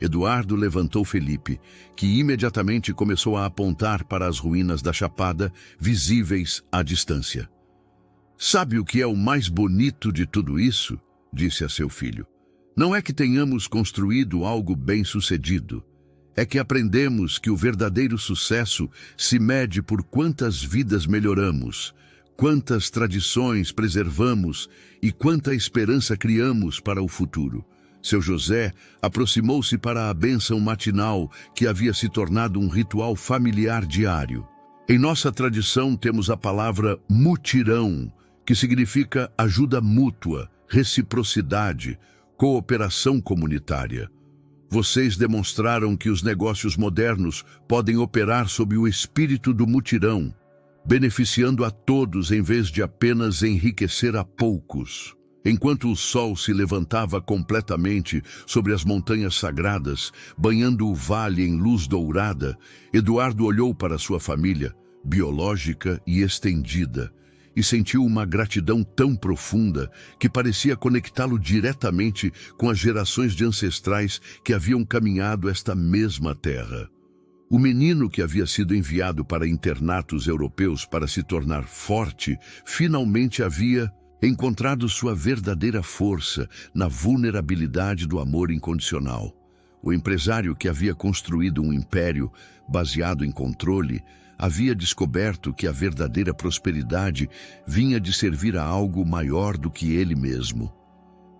Eduardo levantou Felipe, que imediatamente começou a apontar para as ruínas da Chapada, visíveis à distância. Sabe o que é o mais bonito de tudo isso? Disse a seu filho. Não é que tenhamos construído algo bem-sucedido. É que aprendemos que o verdadeiro sucesso se mede por quantas vidas melhoramos, quantas tradições preservamos e quanta esperança criamos para o futuro. Seu José aproximou-se para a bênção matinal que havia se tornado um ritual familiar diário. Em nossa tradição temos a palavra mutirão, que significa ajuda mútua, reciprocidade, cooperação comunitária. Vocês demonstraram que os negócios modernos podem operar sob o espírito do mutirão, beneficiando a todos em vez de apenas enriquecer a poucos. Enquanto o sol se levantava completamente sobre as montanhas sagradas, banhando o vale em luz dourada, Eduardo olhou para sua família, biológica e estendida, e sentiu uma gratidão tão profunda que parecia conectá-lo diretamente com as gerações de ancestrais que haviam caminhado esta mesma terra. O menino que havia sido enviado para internatos europeus para se tornar forte, finalmente havia encontrado sua verdadeira força na vulnerabilidade do amor incondicional. O empresário que havia construído um império baseado em controle havia descoberto que a verdadeira prosperidade vinha de servir a algo maior do que ele mesmo.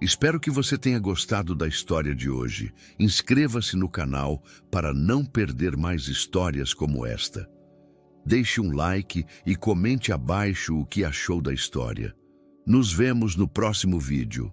Espero que você tenha gostado da história de hoje. Inscreva-se no canal para não perder mais histórias como esta. Deixe um like e comente abaixo o que achou da história. Nos vemos no próximo vídeo.